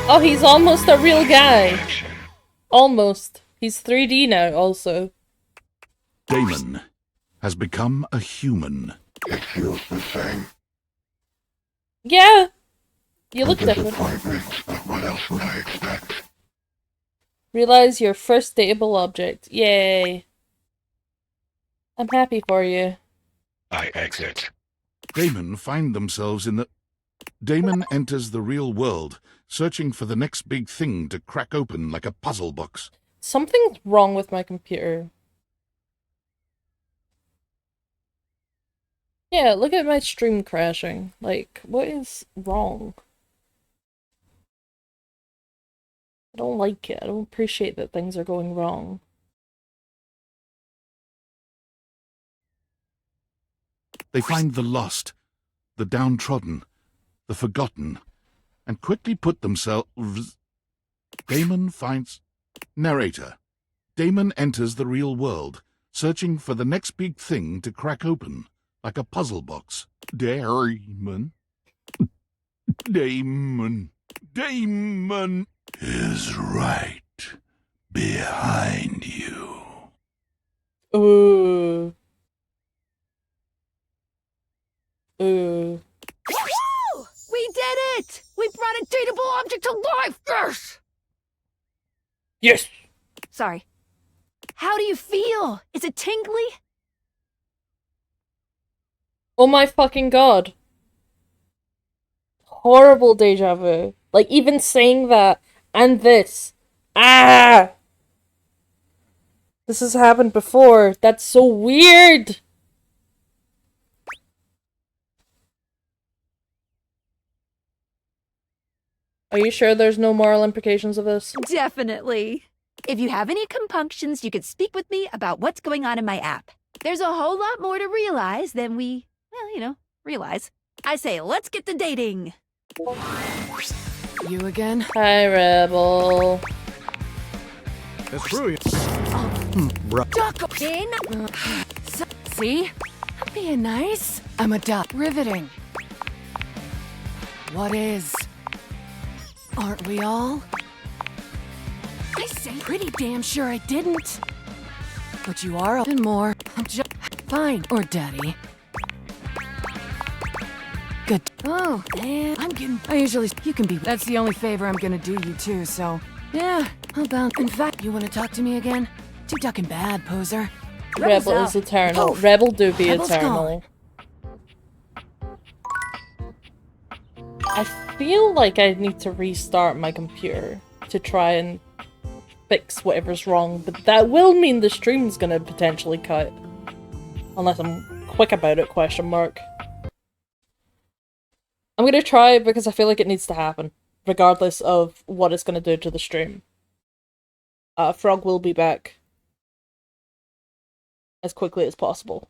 Oh, he's almost a real guy. Almost. He's 3D now, also. Damon has become a human. It feels the same. Yeah. You look different. But what else would I expect? Realize your first dateable object. Yay. I'm happy for you. I exit. Damon find themselves in the... Damon enters the real world, searching for the next big thing to crack open like a puzzle box. Something's wrong with my computer. Yeah, look at my stream crashing. Like, what is wrong? I don't like it. I don't appreciate that things are going wrong. They find the lost, the downtrodden, the forgotten, and quickly put themselves... Damon finds... Narrator. Damon enters the real world, searching for the next big thing to crack open, like a puzzle box. Damon. Damon. Damon is right behind you. Ooh. Woo! We did it! We brought a dateable object to life! Yes! Yes! Sorry. How do you feel? Is it tingly? Oh my fucking god. Horrible deja vu. Like, even saying that and this. Ah! This has happened before. That's so weird! Are you sure there's no moral implications of this? Definitely. If you have any compunctions, you could speak with me about what's going on in my app. There's a whole lot more to realize than we, well, you know, realize. I say, let's get to dating. You again? Hi, Rebel. That's brilliant. Duck in. See? I'm being nice. I'm a duck. Riveting. What is? Aren't we all? I say pretty damn sure I didn't. But you are and more. I'm just fine. Or daddy. Good. Oh, man. I'm getting... I usually... You can be... That's the only favor I'm gonna do you too, so... Yeah, how about... In fact, you wanna talk to me again? Too ducking bad, poser. Rebel is eternal. Rebel do be Rebel's eternal. I feel like I need to restart my computer to try and fix whatever's wrong, but that will mean the stream's gonna potentially cut. Unless I'm quick about it, question mark. I'm gonna try because I feel like it needs to happen, regardless of what it's gonna do to the stream. Frog will be back as quickly as possible.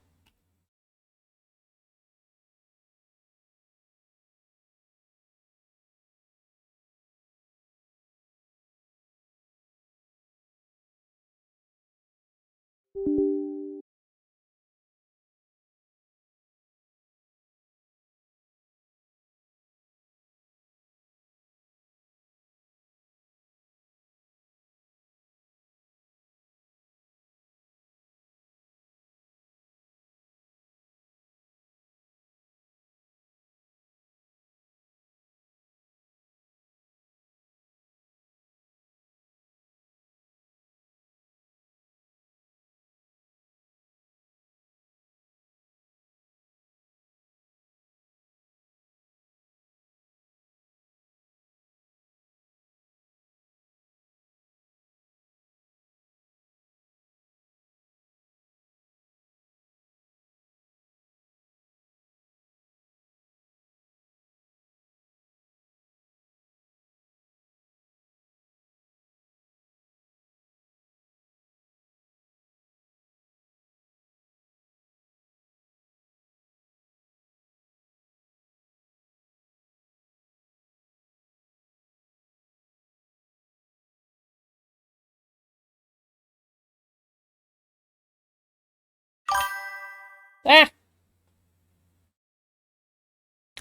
Ah!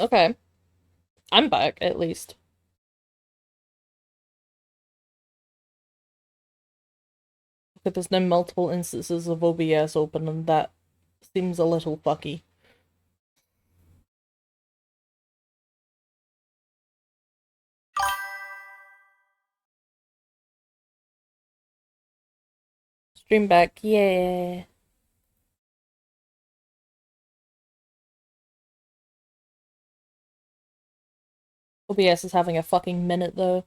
Okay. I'm back, at least. But there's now multiple instances of OBS open, and that seems a little fucky. Stream back, yeah. OBS is having a fucking minute though.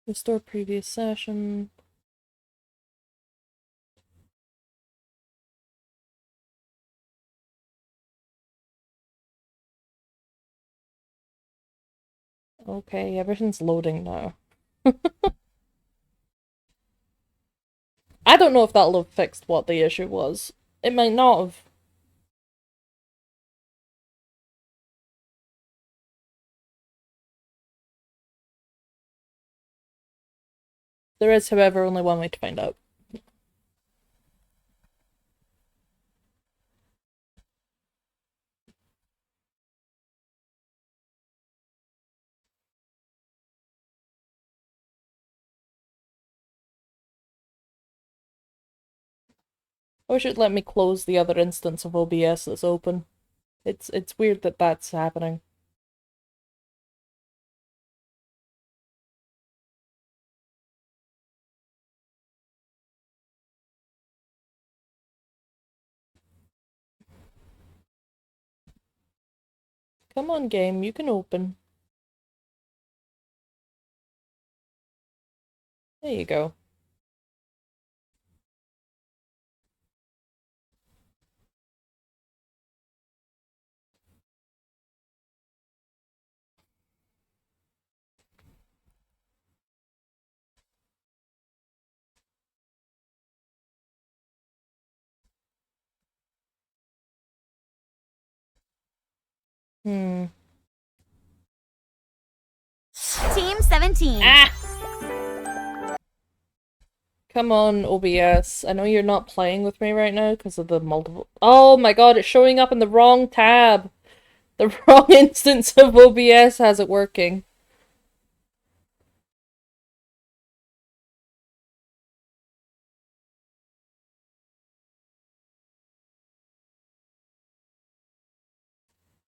Restore previous session. Okay, everything's loading now. I don't know if that'll have fixed what the issue was. It might not have. There is, however, only one way to find out. Or should let me close the other instance of OBS that's open. It's weird that that's happening. Come on, game, you can open. There you go. Team 17. Come on, OBS. I know you're not playing with me right now because of the multiple... Oh my god, it's showing up in the wrong tab! The wrong instance of OBS has it working.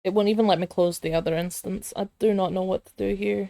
It won't even let me close the other instance. I do not know what to do here.